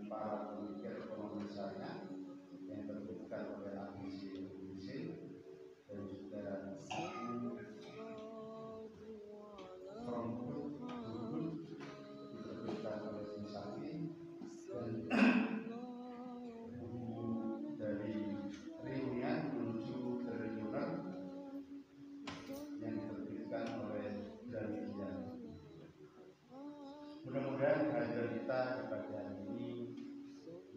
para pemikir ekonomi syariah yang terbitkan oleh Agensi Indonesia dan juga From Good diterbitkan oleh Sisaki dan buku dari Reunian menuju Triliuner yang diterbitkan oleh Gramedia. Mudah-mudahan kehadiran kita pada hari ini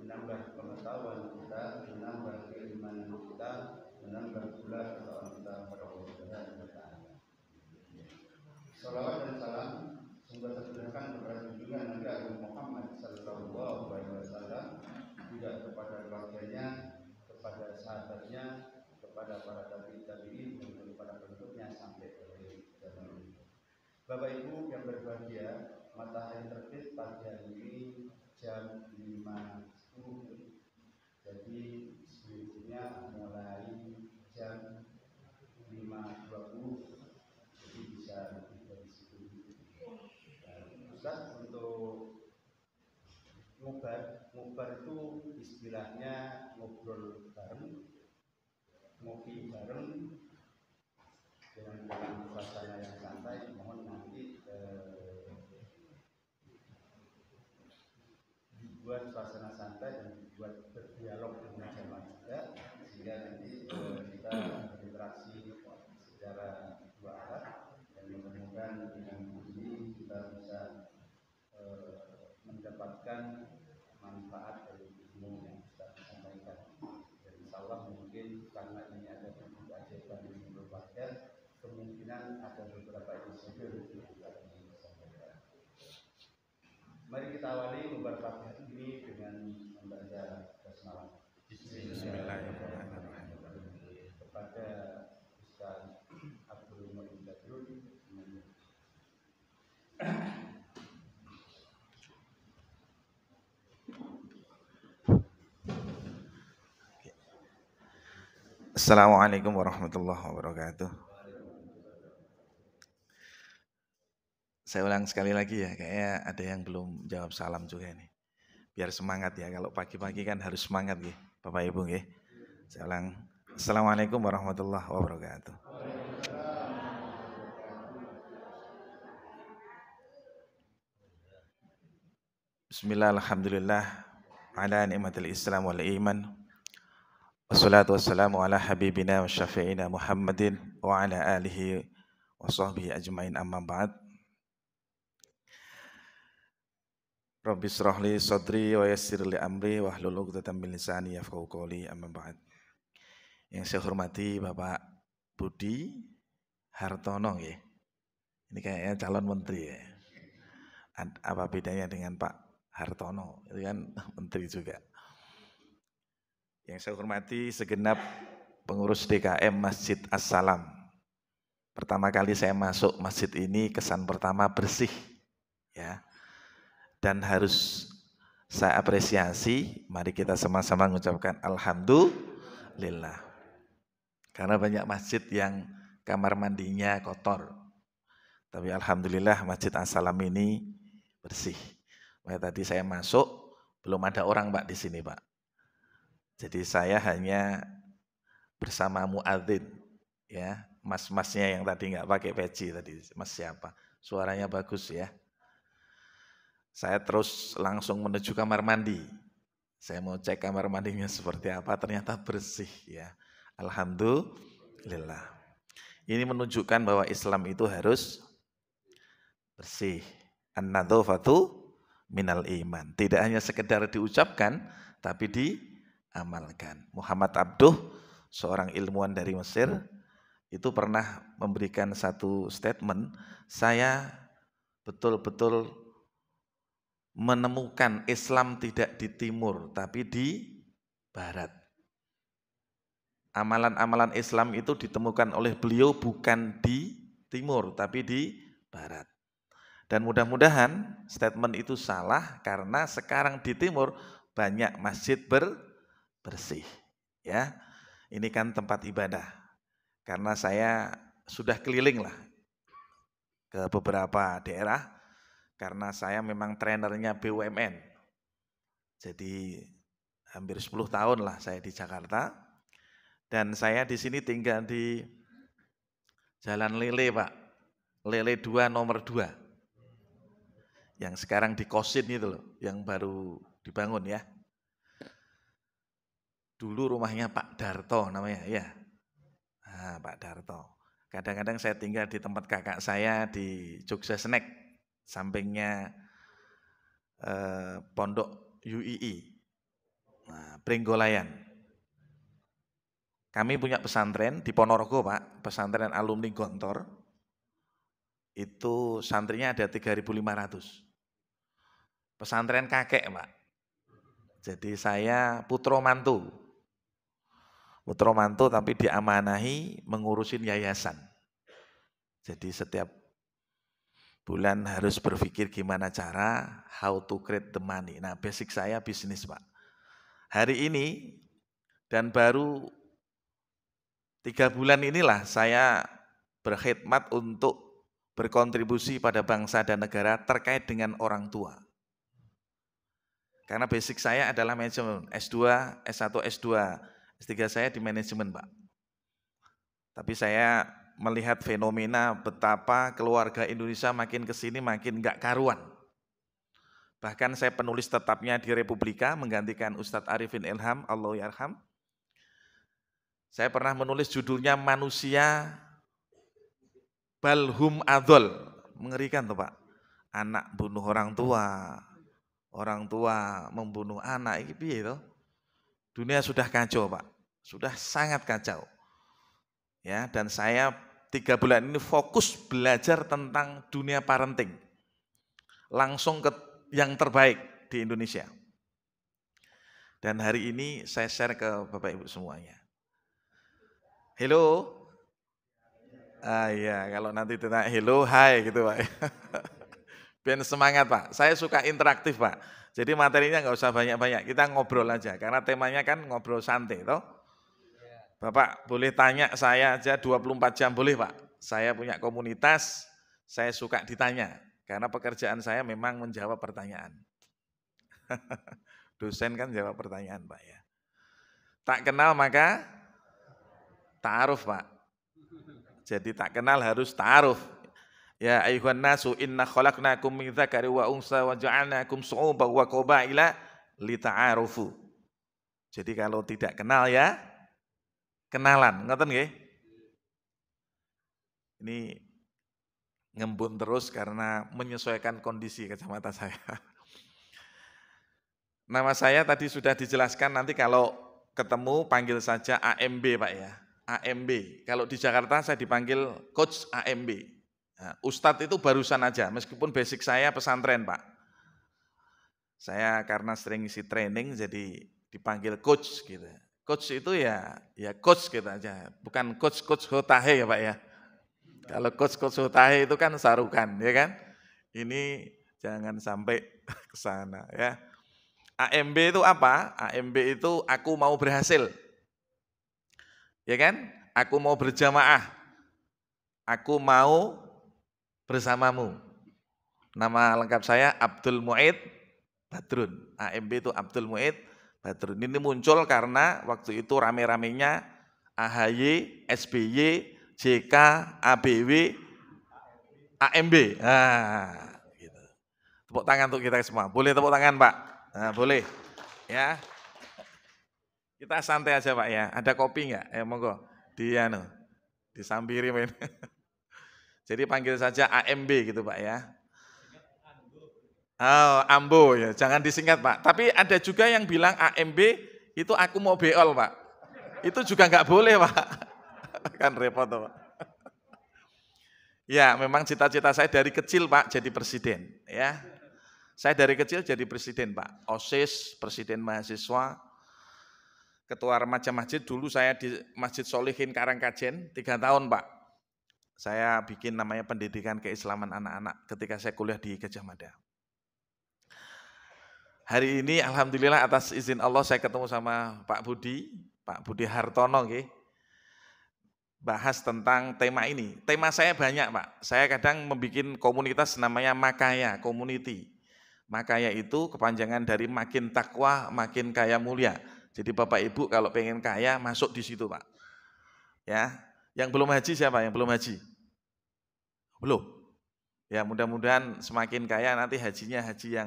menambah pengetahuan kita, menambah keimanan kita, menambah pula ketakwaan kita kepada Allah Subhanahu wa Ta'ala. Salawat dan salam semoga tercurahkan kepada junjungan Nabi Agung Muhammad sallallahu alaihi wasallam, juga kepada keluarganya, kepada sahabatnya, kepada para tabi'in dan kepada pengikutnya sampai akhir zaman. Bapak Ibu yang berbahagia, matahari terbit pagi hari ini jam 5.10. Jadi sebelumnya mulai jam 5.20. Jadi bisa lebih dari 10. Ustaz, untuk ngubar itu istilahnya ngobrol bareng, ngopi bareng dengan suasana yang santai. Mohon nanti dibuat suasana santai dan dibuat berdialog dengan jamaah juga, sehingga nanti kita berinteraksi secara dua arah, dan mudah-mudahan dengan ini kita bisa mendapatkan manfaat dari ilmu yang kita sampaikan. Dan insyaallah mungkin karena ini ada keajaiban yang berbahagia, kemungkinan ada beberapa inisiatif yang kita sampaikan. Mari kita awali lembar pagi ini dengan membaca basmalah. Bismillahirrahmanirrahim. Kepada Ustaz Abdul Mu'in Badrun. Assalamualaikum warahmatullahi wabarakatuh. Saya ulang sekali lagi ya, kayaknya ada yang belum jawab salam juga nih. Biar semangat ya, kalau pagi-pagi kan harus semangat ya, Bapak Ibu ya. Saya ulang, Assalamualaikum warahmatullahi wabarakatuh. Bismillah, alhamdulillah, ala ni'matil islam wal iman. Wassalatu wassalamu ala habibina wa syafi'ina Muhammadin wa ala alihi wa sahbihi ajma'in, amma ba'd. Rabbi shrah li sadri wa yassir li amri wa hlul 'uqdatam min lisani yafqahu qawli, amma ba'd. Yang saya hormati Bapak Budi Hartono ya. Ini kayaknya calon menteri ya. Apa bedanya dengan Pak Hartono? Itu kan menteri juga. Yang saya hormati segenap pengurus DKM Masjid As-Salam. Pertama kali saya masuk masjid ini, kesan pertama bersih ya. Dan harus saya apresiasi, mari kita sama-sama mengucapkan alhamdulillah. Karena banyak masjid yang kamar mandinya kotor. Tapi alhamdulillah Masjid As-Salam ini bersih. Tadi saya masuk, belum ada orang Pak di sini Pak. Jadi saya hanya bersama muadzin ya, mas-masnya yang tadi nggak pakai peci tadi, mas siapa? Suaranya bagus ya. Saya terus langsung menuju kamar mandi. Saya mau cek kamar mandinya seperti apa, ternyata bersih ya. Alhamdulillah. Ini menunjukkan bahwa Islam itu harus bersih. An-nadzafatu minal iman. Tidak hanya sekedar diucapkan, tapi diamalkan. Muhammad Abduh, seorang ilmuwan dari Mesir, itu pernah memberikan satu statement, saya betul-betul menemukan Islam tidak di timur, tapi di barat. Amalan-amalan Islam itu ditemukan oleh beliau bukan di timur, tapi di barat. Dan mudah-mudahan statement itu salah, karena sekarang di timur banyak masjid bersih. Ya, ini kan tempat ibadah. Karena saya sudah keliling lah ke beberapa daerah, karena saya memang trenernya BUMN. Jadi hampir 10 tahun lah saya di Jakarta. Dan saya di sini tinggal di Jalan Lele, Pak. Lele 2 nomor 2. Yang sekarang di Kosin itu loh, yang baru dibangun ya. Dulu rumahnya Pak Darto namanya, ya. Nah, Pak Darto. Kadang-kadang saya tinggal di tempat kakak saya di Jogja Snack, sampingnya Pondok UII, nah, Pringgolayan. Kami punya pesantren di Ponorogo, Pak, pesantren alumni Gontor. Itu santrinya ada 3.500. Pesantren kakek, Pak. Jadi saya putra mantu. Putra mantu tapi diamanahi mengurusin yayasan. Jadi setiap bulan harus berpikir gimana cara how to create the money. Nah, basic saya bisnis, Pak. Hari ini dan baru 3 bulan inilah saya berkhidmat untuk berkontribusi pada bangsa dan negara terkait dengan orang tua. Karena basic saya adalah manajemen, S2, S1, S2, S3 saya di manajemen, Pak. Tapi saya melihat fenomena betapa keluarga Indonesia makin kesini makin nggak karuan. Bahkan saya penulis tetapnya di Republika menggantikan Ustadz Arifin Ilham, Allah yarham. Saya pernah menulis judulnya Manusia Balhum Adol. Mengerikan tuh, Pak. Anak bunuh orang tua membunuh anak. Ini piye toh? Dunia sudah kacau, Pak. Sudah sangat kacau. Ya, dan saya 3 bulan ini fokus belajar tentang dunia parenting. Langsung ke yang terbaik di Indonesia. Dan hari ini saya share ke Bapak Ibu semuanya. Hello. Iya, kalau nanti ditanya hello, hai gitu, Pak. Biar semangat, Pak. Saya suka interaktif, Pak. Jadi materinya nggak usah banyak-banyak, kita ngobrol aja. Karena temanya kan ngobrol santai, toh. Bapak boleh tanya saya aja 24 jam, boleh, Pak. Saya punya komunitas, saya suka ditanya. Karena pekerjaan saya memang menjawab pertanyaan. Dosen kan jawab pertanyaan, Pak, ya. Tak kenal maka ta'aruf, Pak. Jadi tak kenal harus ta'aruf. Ya ayuhan nasu inna khalaqnakum min dzakari wa unsa wa ja'alnakum syu'uban wa qabaila lita'arufu. Jadi kalau tidak kenal ya kenalan, ngoten nggih? Ini ngembun terus karena menyesuaikan kondisi kacamata saya. Nama saya tadi sudah dijelaskan, nanti kalau ketemu panggil saja AMB, Pak, ya. AMB. Kalau di Jakarta saya dipanggil Coach AMB. Nah, Ustadz itu barusan aja, meskipun basic saya pesantren, Pak. Saya karena sering isi training jadi dipanggil coach gitu. Coach itu ya coach gitu aja, bukan coach Hotahe ya, Pak, ya. Kalau coach Hotahe itu kan sarukan, ya kan? Ini jangan sampai ke sana, ya. AMB itu apa? AMB itu aku mau berhasil. Ya kan? Aku mau berjamaah. Aku mau bersamamu. Nama lengkap saya Abdul Mu'id Badrun. AMB itu Abdul Mu'id Badrun. Ini muncul karena waktu itu rame-ramenya AHY, SBY, JK, ABW, AMB. Nah, gitu. Tepuk tangan untuk kita semua. Boleh tepuk tangan, Pak? Nah, boleh. Ya. Kita santai aja, Pak, ya. Ada kopi enggak? Monggo. Disampiri, men. Jadi panggil saja AMB gitu, Pak, ya. Oh, Ambo ya, jangan disingkat, Pak. Tapi ada juga yang bilang AMB itu aku mau beol, Pak. Itu juga nggak boleh, Pak. Kan repot, Pak. Ya, memang cita-cita saya dari kecil, Pak, jadi presiden, ya. Saya dari kecil jadi presiden, Pak. OSIS, presiden mahasiswa, ketua remaja masjid. Dulu saya di Masjid Solihin Karangkajen 3 tahun, Pak. Saya bikin namanya pendidikan keislaman anak-anak ketika saya kuliah di Gajah Mada. Hari ini alhamdulillah atas izin Allah saya ketemu sama Pak Budi Hartono, okay? Bahas tentang tema ini. Tema saya banyak, Pak. Saya kadang membuat komunitas namanya Makaya Community. Makaya itu kepanjangan dari makin takwa, makin kaya mulia. Jadi Bapak Ibu kalau pengen kaya masuk di situ Pak. Ya, yang belum haji siapa? Yang belum haji? Belum. Ya mudah-mudahan semakin kaya nanti hajinya haji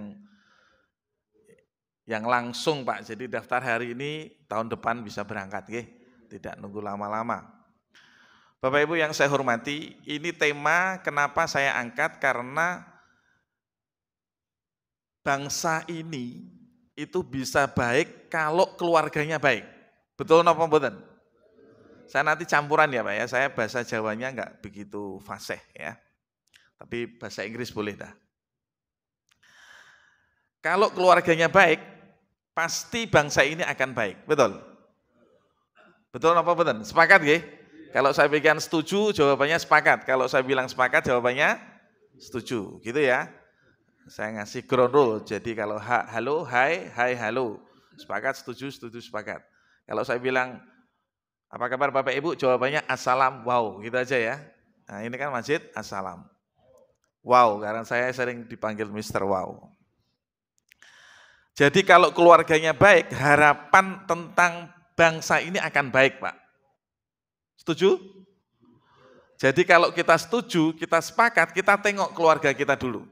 yang langsung Pak. Jadi daftar hari ini tahun depan bisa berangkat, ya. Tidak nunggu lama-lama. Bapak Ibu yang saya hormati, ini tema kenapa saya angkat karena bangsa ini itu bisa baik kalau keluarganya baik. Betul napa mboten? Saya nanti campuran ya Pak ya, saya bahasa Jawanya enggak begitu fasih ya. Tapi bahasa Inggris boleh dah. Kalau keluarganya baik, pasti bangsa ini akan baik. Betul? Betul napa mboten? Sepakat nggih? Kalau saya bilang setuju, jawabannya sepakat. Kalau saya bilang sepakat, jawabannya setuju. Gitu ya. Saya ngasih ground rule, jadi kalau halo, hai, halo. Sepakat, setuju, sepakat. Kalau saya bilang, apa kabar Bapak Ibu? Jawabannya assalam, wow, gitu aja ya. Nah ini kan masjid, assalam. Wow, karena saya sering dipanggil Mr. Wow. Jadi kalau keluarganya baik, harapan tentang bangsa ini akan baik Pak. Setuju? Jadi kalau kita setuju, kita sepakat, kita tengok keluarga kita dulu.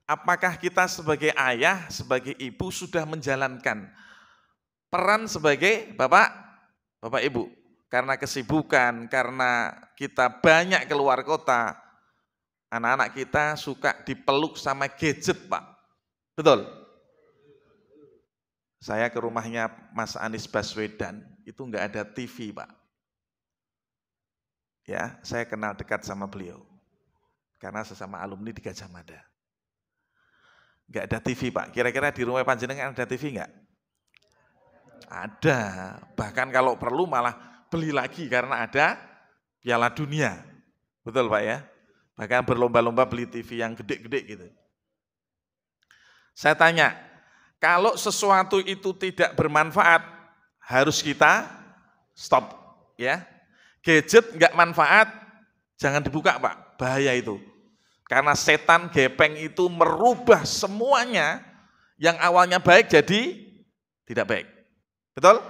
Apakah kita sebagai ayah, sebagai ibu sudah menjalankan peran sebagai bapak ibu? Karena kesibukan, karena kita banyak keluar kota, anak-anak kita suka dipeluk sama gadget Pak. Betul? Saya ke rumahnya Mas Anies Baswedan, itu enggak ada TV Pak. Ya, saya kenal dekat sama beliau. Karena sesama alumni di Gajah Mada. Enggak ada TV Pak, kira-kira di rumah panjenengan ada TV enggak? Ada, bahkan kalau perlu malah beli lagi karena ada Piala Dunia. Betul Pak ya? Bahkan berlomba-lomba beli TV yang gede-gede gitu. Saya tanya, kalau sesuatu itu tidak bermanfaat, harus kita stop. Ya, gadget enggak manfaat, jangan dibuka Pak, bahaya itu. Karena setan gepeng itu merubah semuanya yang awalnya baik jadi tidak baik. Betul?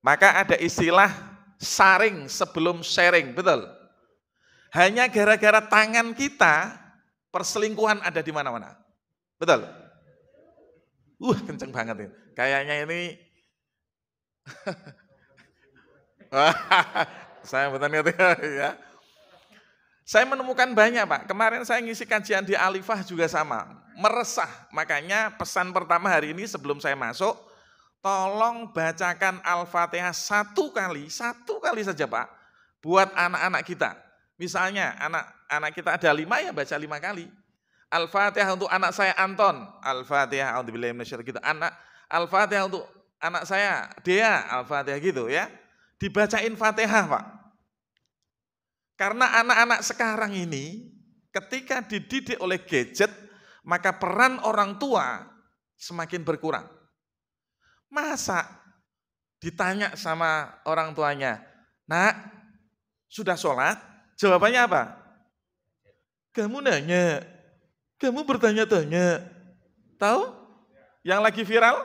Maka ada istilah saring sebelum sharing, betul? Hanya gara-gara tangan kita, perselingkuhan ada di mana-mana. Betul? Kenceng banget ini. Kayaknya ini saya betul ya. Saya menemukan banyak Pak, kemarin saya ngisi kajian di Alifah juga sama, meresah. Makanya pesan pertama hari ini sebelum saya masuk, tolong bacakan Al-Fatihah satu kali saja Pak, buat anak-anak kita. Misalnya anak kita ada 5 ya baca 5 kali. Al-Fatihah untuk anak saya Anton, Al-Fatihah a'udzubillahi minasyaitonir rajim. Al-Fatihah untuk anak saya Dea, Al-Fatihah gitu ya. Dibacain Fatihah Pak. Karena anak-anak sekarang ini ketika dididik oleh gadget, maka peran orang tua semakin berkurang. Masa ditanya sama orang tuanya, "Nak, sudah sholat?" Jawabannya apa? "Kamu nanya, kamu bertanya-tanya." Tahu? Yang lagi viral?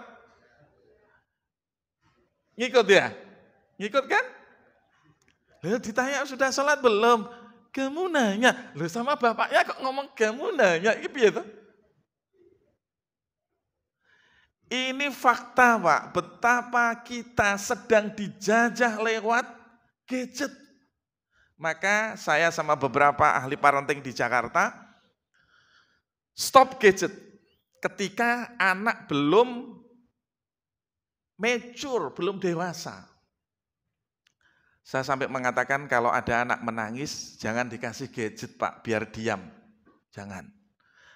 Ngikut ya? Ngikut kan? Lalu ditanya sudah sholat belum? Kamu nanya. Loh sama bapaknya kok ngomong kamu nanya. Ini fakta Pak, betapa kita sedang dijajah lewat gadget. Maka saya sama beberapa ahli parenting di Jakarta, stop gadget. Ketika anak belum mature, belum dewasa. Saya sampai mengatakan kalau ada anak menangis, jangan dikasih gadget Pak, biar diam. Jangan.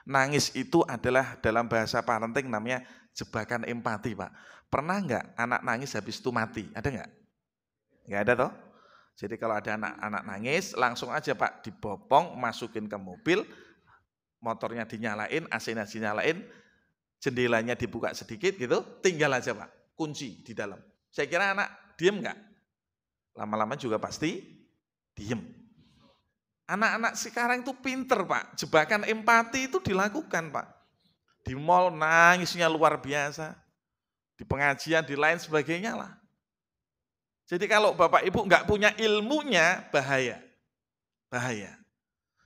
Nangis itu adalah dalam bahasa parenting namanya jebakan empati Pak. Pernah enggak anak nangis habis itu mati? Ada enggak? Enggak ada toh? Jadi kalau ada anak nangis, langsung aja Pak dibopong, masukin ke mobil, motornya dinyalain, AC-nya dinyalain, jendelanya dibuka sedikit gitu, tinggal aja Pak, kunci di dalam. Saya kira anak diem enggak? Lama-lama juga pasti diem. Anak-anak sekarang itu pinter Pak, jebakan empati itu dilakukan Pak. Di mall nangisnya luar biasa, di pengajian, di lain sebagainya lah. Jadi kalau Bapak Ibu nggak punya ilmunya, bahaya. Bahaya.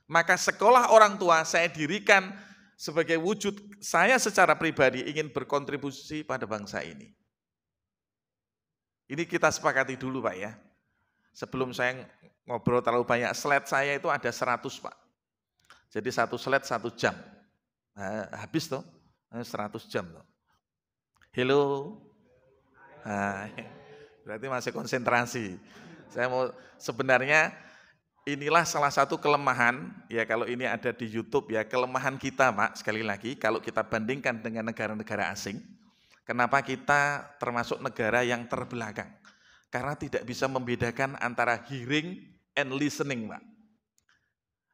Maka sekolah orang tua saya dirikan sebagai wujud saya secara pribadi ingin berkontribusi pada bangsa ini. Ini kita sepakati dulu Pak ya. Sebelum saya ngobrol terlalu banyak, slide saya itu ada 100 Pak. Jadi satu slide 1 jam. Nah, habis tuh, 100 jam tuh. Hello. Nah, berarti masih konsentrasi. Saya mau sebenarnya inilah salah satu kelemahan, ya kalau ini ada di YouTube ya, kelemahan kita Pak, sekali lagi, kalau kita bandingkan dengan negara-negara asing, kenapa kita termasuk negara yang terbelakang? Karena tidak bisa membedakan antara hearing and listening, Pak.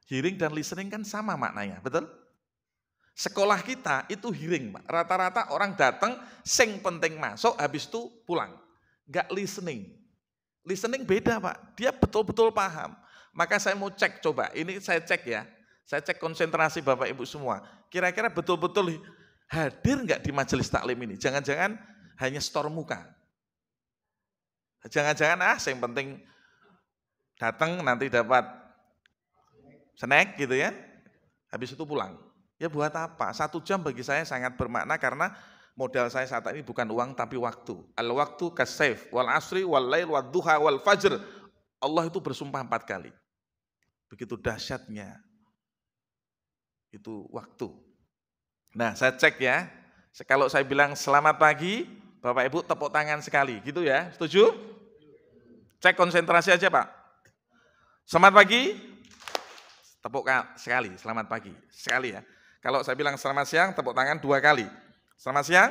Hearing dan listening kan sama maknanya, betul? Sekolah kita itu hearing, Pak. Rata-rata orang datang, sing penting masuk, habis itu pulang. Enggak listening. Listening beda, Pak. Dia betul-betul paham. Maka saya mau cek, coba. Ini saya cek ya. Saya cek konsentrasi Bapak Ibu semua. Kira-kira betul-betul hadir enggak di majelis taklim ini? Jangan-jangan hanya store muka. Jangan-jangan yang penting datang nanti dapat snack gitu ya, habis itu pulang. Ya buat apa? 1 jam bagi saya sangat bermakna karena modal saya saat ini bukan uang tapi waktu. Al-waktu kasayf, wal asri, wal lail, wal duha, wal fajr. Allah itu bersumpah 4 kali. Begitu dahsyatnya itu waktu. Nah saya cek ya, kalau saya bilang selamat pagi, Bapak Ibu tepuk tangan sekali, gitu ya, setuju? Cek konsentrasi aja Pak. Selamat pagi, tepuk sekali, selamat pagi, sekali ya. Kalau saya bilang selamat siang, tepuk tangan 2 kali. Selamat siang.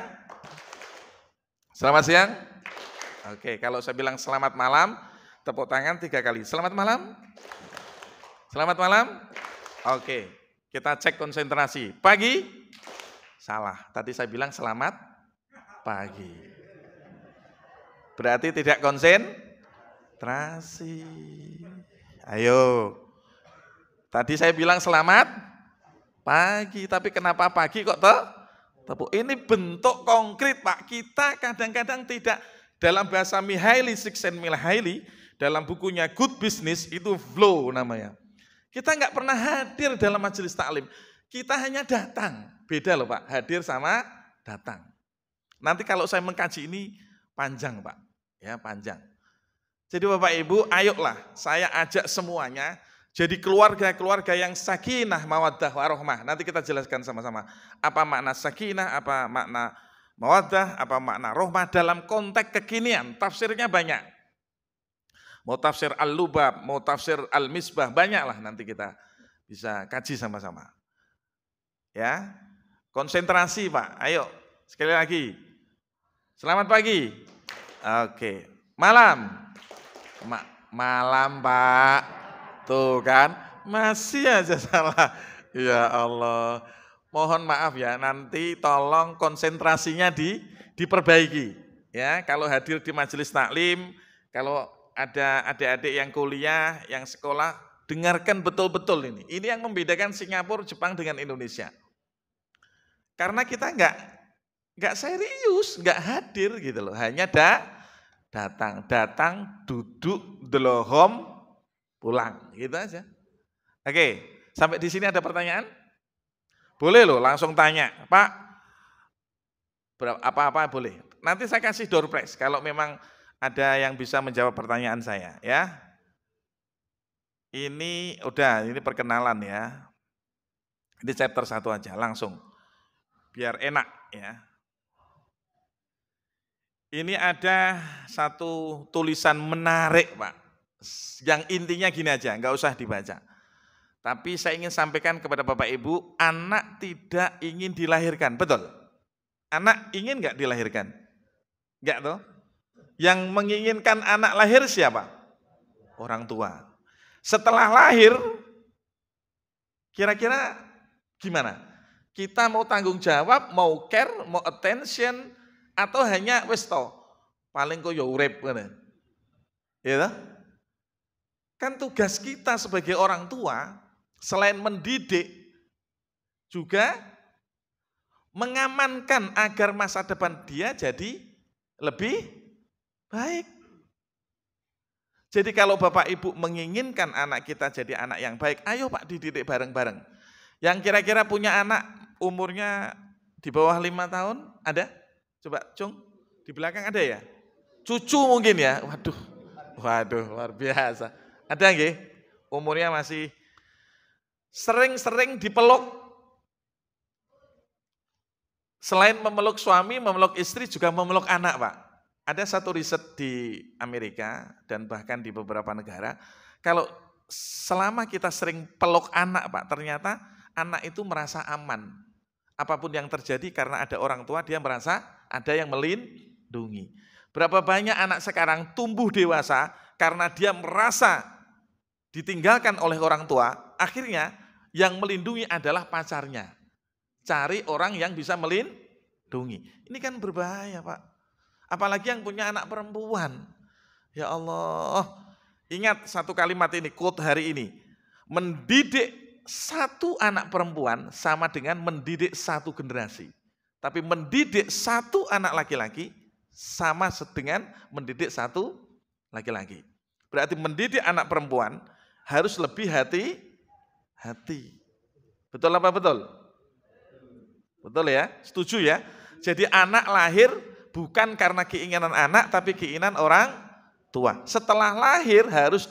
Selamat siang. Oke, kalau saya bilang selamat malam, tepuk tangan 3 kali. Selamat malam. Selamat malam. Oke, kita cek konsentrasi. Pagi, salah. Tadi saya bilang selamat pagi. Berarti tidak konsentrasi. Ayo. Tadi saya bilang selamat pagi, tapi kenapa pagi kok tepuk? Ini bentuk konkret Pak. Kita kadang-kadang tidak, dalam bahasa Mihaly Csikszentmihalyi, dalam bukunya Good Business itu flow namanya. Kita nggak pernah hadir dalam majelis taklim. Kita hanya datang. Beda loh Pak, hadir sama datang. Nanti kalau saya mengkaji ini panjang Pak, ya panjang. Jadi Bapak Ibu, ayolah saya ajak semuanya jadi keluarga-keluarga yang sakinah, mawaddah, warohmah. Nanti kita jelaskan sama-sama. Apa makna sakinah, apa makna mawaddah, apa makna rohmah dalam konteks kekinian. Tafsirnya banyak. Mau tafsir al-lubab, mau tafsir al-misbah, banyaklah nanti kita bisa kaji sama-sama. Ya, konsentrasi Pak, ayo sekali lagi. Selamat pagi. Oke, malam. Malam Pak, tuh kan masih aja salah. Ya Allah, mohon maaf ya, nanti tolong konsentrasinya diperbaiki. Ya, kalau hadir di majelis taklim, kalau ada adik-adik yang kuliah, yang sekolah, dengarkan betul-betul ini. Ini yang membedakan Singapura, Jepang dengan Indonesia. Karena kita nggak serius, nggak hadir gitu loh, hanya datang, duduk, delohom, pulang, gitu aja. Oke, sampai di sini ada pertanyaan? Boleh loh, langsung tanya, Pak, apa-apa boleh. Nanti saya kasih door prize, kalau memang ada yang bisa menjawab pertanyaan saya, ya. Ini perkenalan ya. Ini chapter 1 aja, langsung. Biar enak ya. Ini ada satu tulisan menarik Pak, yang intinya gini aja, nggak usah dibaca. Tapi saya ingin sampaikan kepada Bapak Ibu, anak tidak ingin dilahirkan, betul? Anak ingin nggak dilahirkan? Nggak toh? Yang menginginkan anak lahir siapa? Orang tua. Setelah lahir, kira-kira gimana? Kita mau tanggung jawab, mau care, mau attention, atau hanya wis to paling kok ya urip ngene. Ya toh? Kan tugas kita sebagai orang tua, selain mendidik, juga mengamankan agar masa depan dia jadi lebih baik. Jadi kalau Bapak Ibu menginginkan anak kita jadi anak yang baik, ayo Pak dididik bareng-bareng. Yang kira-kira punya anak umurnya di bawah 5 tahun, ada? Coba Cung, di belakang ada ya? Cucu mungkin ya? Waduh, luar biasa. Ada nggih? Umurnya masih sering-sering dipeluk. Selain memeluk suami, memeluk istri juga memeluk anak, Pak. Ada satu riset di Amerika dan bahkan di beberapa negara, kalau selama kita sering peluk anak, Pak, ternyata anak itu merasa aman. Apapun yang terjadi karena ada orang tua, dia merasa ada yang melindungi. Berapa banyak anak sekarang tumbuh dewasa karena dia merasa ditinggalkan oleh orang tua, akhirnya yang melindungi adalah pacarnya. Cari orang yang bisa melindungi. Ini kan berbahaya, Pak. Apalagi yang punya anak perempuan. Ya Allah, ingat satu kalimat ini, quote hari ini. Mendidik satu anak perempuan sama dengan mendidik satu generasi. Tapi mendidik satu anak laki-laki sama dengan mendidik satu laki-laki. Berarti mendidik anak perempuan harus lebih hati-hati. Betul apa betul? Betul ya? Setuju ya? Jadi anak lahir bukan karena keinginan anak, tapi keinginan orang tua. Setelah lahir harus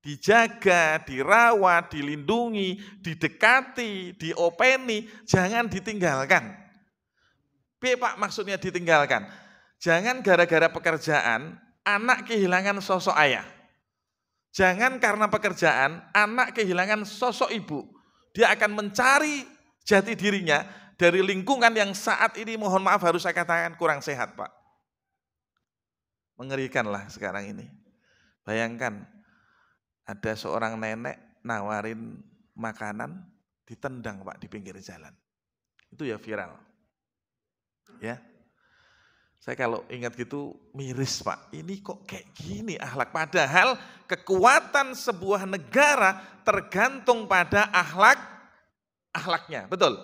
dijaga, dirawat, dilindungi, didekati, diopeni, jangan ditinggalkan. Pak maksudnya ditinggalkan. Jangan gara-gara pekerjaan, anak kehilangan sosok ayah. Jangan karena pekerjaan, anak kehilangan sosok ibu. Dia akan mencari jati dirinya dari lingkungan yang saat ini mohon maaf harus saya katakan kurang sehat, Pak. Mengerikanlah sekarang ini. Bayangkan ada seorang nenek nawarin makanan ditendang, Pak, di pinggir jalan. Itu ya viral. Ya. Saya kalau ingat gitu miris, Pak. Ini kok kayak gini akhlak, padahal kekuatan sebuah negara tergantung pada akhlaknya. Betul?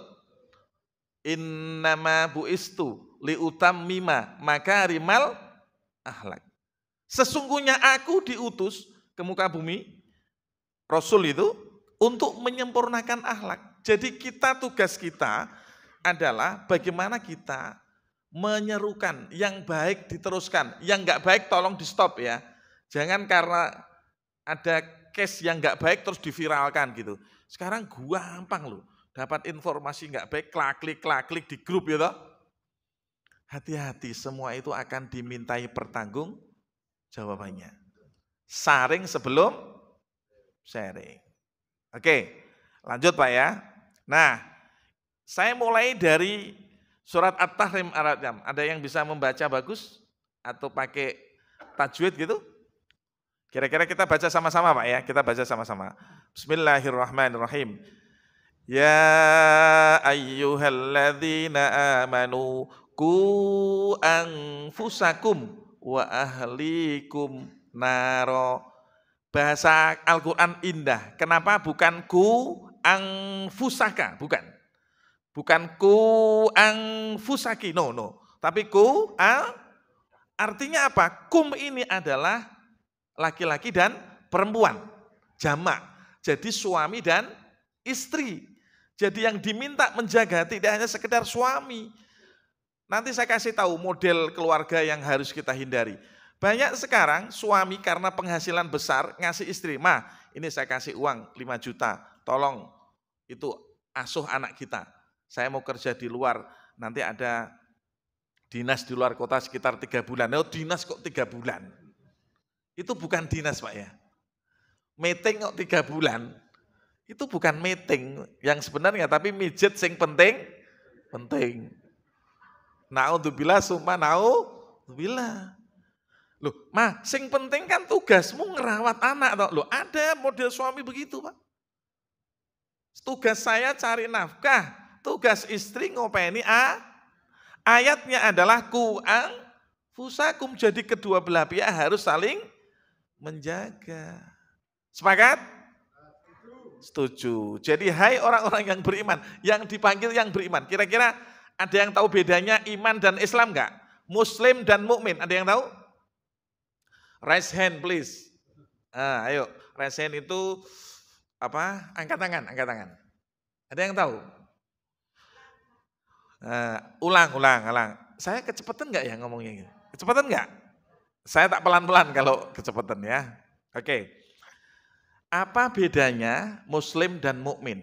Innama buistu liutammima makarimal akhlak. Sesungguhnya aku diutus ke muka bumi, Rasul itu, untuk menyempurnakan akhlak. Jadi tugas kita adalah bagaimana kita menyerukan yang baik diteruskan, yang enggak baik tolong di stop ya. Jangan karena ada case yang enggak baik terus diviralkan gitu. Sekarang gampang loh. Dapat informasi nggak baik, klik di grup ya toh. Hati-hati, semua itu akan dimintai pertanggung jawabannya. Saring sebelum sharing. Oke, lanjut Pak ya. Nah, saya mulai dari surat At-Tahrim Ar-Rajm. Ada yang bisa membaca bagus atau pakai tajwid gitu? Kira-kira kita baca sama-sama Pak ya. Kita baca sama-sama. Bismillahirrahmanirrahim. Ya ayyuhalladzina amanu qu anfusakum wa ahlikum naro. Bahasa Al-Quran indah. Kenapa bukan ku anfusaka? Bukan. Bukan ku anfusaki. No. Tapi ku artinya apa? Kum ini adalah laki-laki dan perempuan. Jamak. Jadi suami dan istri. Jadi yang diminta menjaga tidak hanya sekedar suami. Nanti saya kasih tahu model keluarga yang harus kita hindari. Banyak sekarang suami karena penghasilan besar ngasih istri, "Ma, ini saya kasih uang 5 juta, tolong itu asuh anak kita. Saya mau kerja di luar, nanti ada dinas di luar kota sekitar 3 bulan. Oh, dinas kok 3 bulan? Itu bukan dinas Pak ya. Meeting kok 3 bulan. Itu bukan meeting yang sebenarnya, tapi mijet sing penting. Naudzubillah summa naudzubillah. Loh, Ma, sing penting kan tugasmu ngerawat anak toh. Loh, ada model suami begitu, Pak. Tugas saya cari nafkah, tugas istri ngopeni ayatnya adalah ku anfusakum. Jadi kedua belah pihak harus saling menjaga. Sepakat? Setuju. Jadi hai orang-orang yang beriman, yang dipanggil yang beriman. Kira-kira ada yang tahu bedanya iman dan Islam enggak? Muslim dan mukmin, ada yang tahu? Raise hand please. Ayo, raise hand itu apa? Angkat tangan, angkat tangan. Ada yang tahu? Ulang. Saya kecepatan enggak ya ngomongnya? Kecepatan enggak? Saya tak pelan-pelan kalau kecepatan ya. Oke. Apa bedanya Muslim dan mukmin?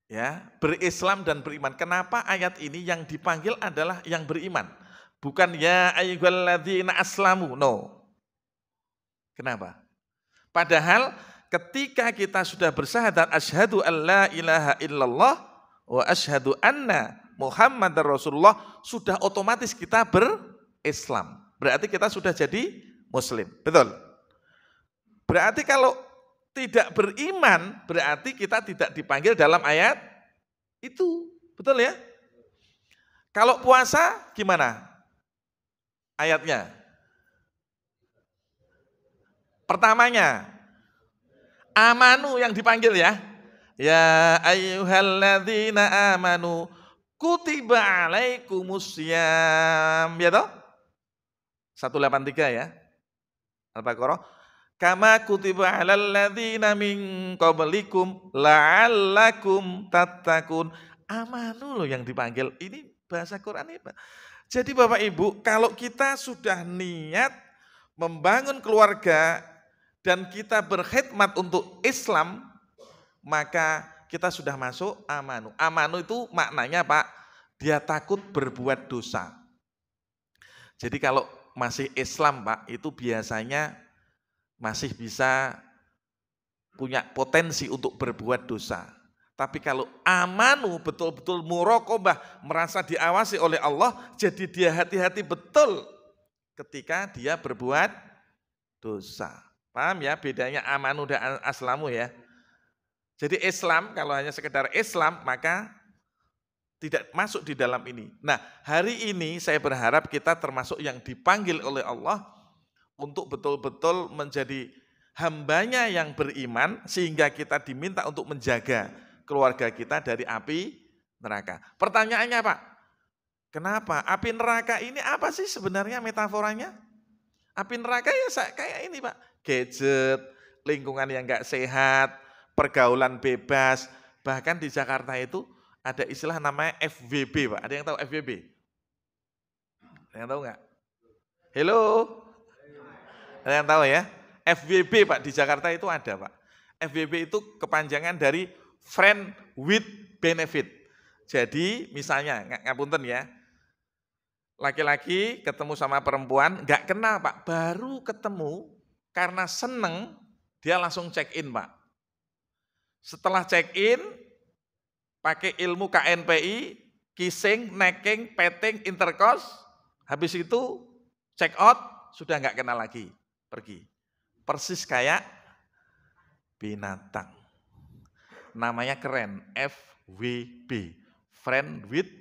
Ya, berislam dan beriman. Kenapa ayat ini yang dipanggil adalah yang beriman? Bukan ya ayyuhalladzina aslamu. No. Kenapa? Padahal ketika kita sudah bersyahadat asyhadu alla ilaha illallah wa asyhadu anna Muhammadar Rasulullah, sudah otomatis kita berislam. Berarti kita sudah jadi muslim. Betul? Berarti kalau tidak beriman, berarti kita tidak dipanggil dalam ayat itu. Betul ya? Kalau puasa gimana ayatnya? Pertamanya, amanu yang dipanggil ya. Ya ayyuhalladzina amanu kutiba alaikumusiyam. Ya toh? 183 ya. Al-Baqarah. Kama kutiba alal ladzina min qablikum la'allakum tattaqun. Amanu loh yang dipanggil. Ini bahasa Quran ini. Jadi Bapak Ibu, kalau kita sudah niat membangun keluarga dan kita berkhidmat untuk Islam, maka kita sudah masuk amanu. Amanu itu maknanya Pak, dia takut berbuat dosa. Jadi kalau masih Islam Pak, itu biasanya masih bisa punya potensi untuk berbuat dosa. Tapi kalau amanu betul-betul muraqabah, merasa diawasi oleh Allah, jadi dia hati-hati betul ketika dia berbuat dosa. Paham ya bedanya amanu dan aslamu ya? Jadi Islam, kalau hanya sekedar Islam, maka tidak masuk di dalam ini. Nah, hari ini saya berharap kita termasuk yang dipanggil oleh Allah untuk betul-betul menjadi hambanya yang beriman, sehingga kita diminta untuk menjaga keluarga kita dari api neraka. Pertanyaannya Pak, kenapa? Api neraka ini apa sih sebenarnya metaforanya? Api neraka ya kayak ini Pak, gadget, lingkungan yang enggak sehat, pergaulan bebas, bahkan di Jakarta itu ada istilah namanya FWB Pak. Ada yang tahu FWB? Ada yang tahu enggak? Halo? Ada yang tahu ya? FWB Pak, di Jakarta itu ada Pak. FWB itu kepanjangan dari Friend with Benefit. Jadi misalnya, ngapunten ya, laki-laki ketemu sama perempuan, nggak kenal Pak, baru ketemu karena seneng, dia langsung check-in Pak. Setelah check-in, pakai ilmu KNPI, kissing, necking, petting, intercourse, habis itu check out, sudah nggak kenal lagi. Pergi. Persis kayak binatang. Namanya keren, FWB. Friend with.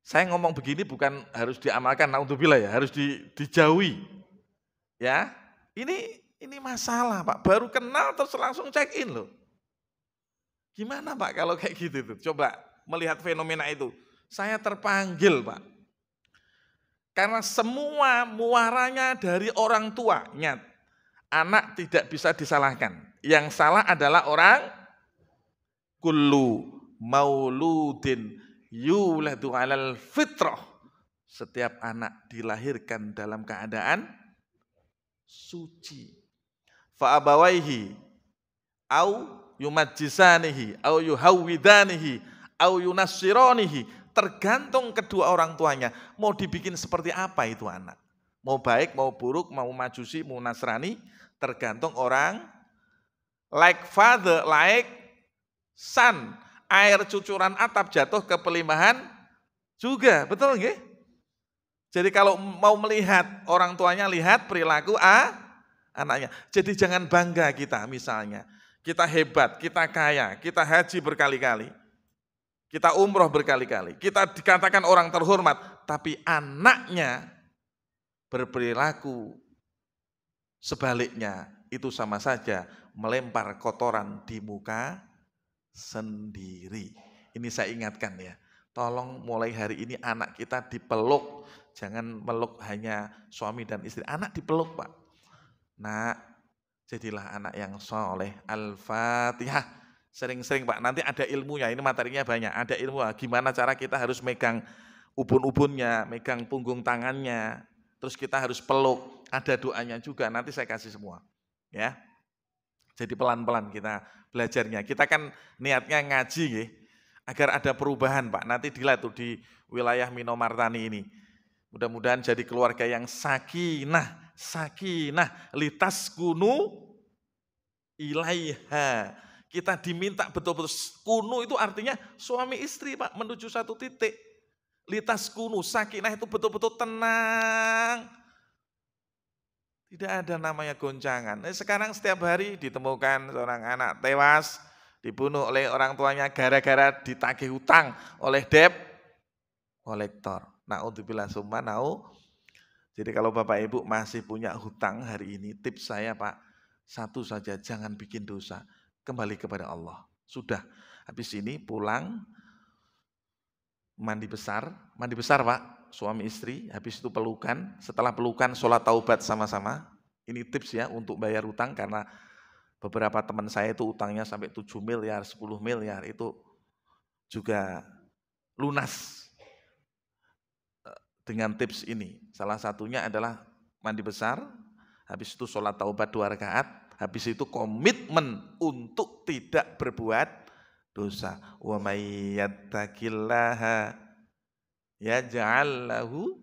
Saya ngomong begini bukan harus diamalkan, naudzubillah ya, harus dijauhi. Ya, ini masalah Pak, baru kenal terus langsung check in loh. Gimana Pak kalau kayak gitu tuh? Coba melihat fenomena itu. Saya terpanggil Pak. Karena semua muaranya dari orang tuanya. Anak tidak bisa disalahkan. Yang salah adalah orang kullu mauludin yuladu alal fitrah. Setiap anak dilahirkan dalam keadaan suci. Fa abawaihi au yumajjisanihi au yuhawwidanihi au yunassiranihi. Tergantung kedua orang tuanya, mau dibikin seperti apa itu anak. Mau baik, mau buruk, mau majusi, mau nasrani, tergantung orang. Like father, like son. Air cucuran atap jatuh ke pelimpahan juga, betul nggih? Jadi kalau mau melihat orang tuanya, lihat perilaku anaknya. Jadi jangan bangga kita misalnya. Kita hebat, kita kaya, kita haji berkali-kali. Kita umroh berkali-kali, kita dikatakan orang terhormat, tapi anaknya berperilaku Sebaliknya, itu sama saja melempar kotoran di muka sendiri. Ini saya ingatkan ya. Tolong mulai hari ini anak kita dipeluk. Jangan meluk hanya suami dan istri. Anak dipeluk, Pak. Nak, jadilah anak yang soleh. Al-Fatihah. Sering-sering, Pak. Nanti ada ilmunya. Ini materinya banyak. Ada ilmu. Gimana cara kita harus megang ubun-ubunnya, megang punggung tangannya. Terus kita harus peluk. Ada doanya juga. Nanti saya kasih semua. Ya. Jadi pelan-pelan kita belajarnya. Kita kan niatnya ngaji ya, agar ada perubahan, Pak. Nanti dilihat tuh di wilayah Minomartani ini. Mudah-mudahan jadi keluarga yang sakinah litas kunu ilaiha. Kita diminta betul-betul kunu itu artinya suami istri, Pak, menuju satu titik. Litas kunu, sakinah itu betul-betul tenang. Tidak ada namanya goncangan. Sekarang setiap hari ditemukan seorang anak tewas, dibunuh oleh orang tuanya gara-gara ditagih hutang oleh debt kolektor. Na'udzubillah summa na'u. Jadi kalau Bapak Ibu masih punya hutang hari ini, tips saya Pak, satu saja, jangan bikin dosa. Kembali kepada Allah. Sudah, habis ini pulang, mandi besar Pak, suami istri, habis itu pelukan, setelah pelukan sholat taubat sama-sama. Ini tips ya untuk bayar utang, karena beberapa teman saya itu utangnya sampai 7 miliar, 10 miliar, itu juga lunas dengan tips ini. Salah satunya adalah mandi besar, habis itu sholat taubat 2 rakaat, habis itu komitmen untuk tidak berbuat dosa. Wa may yattaqillaha yaj'al lahu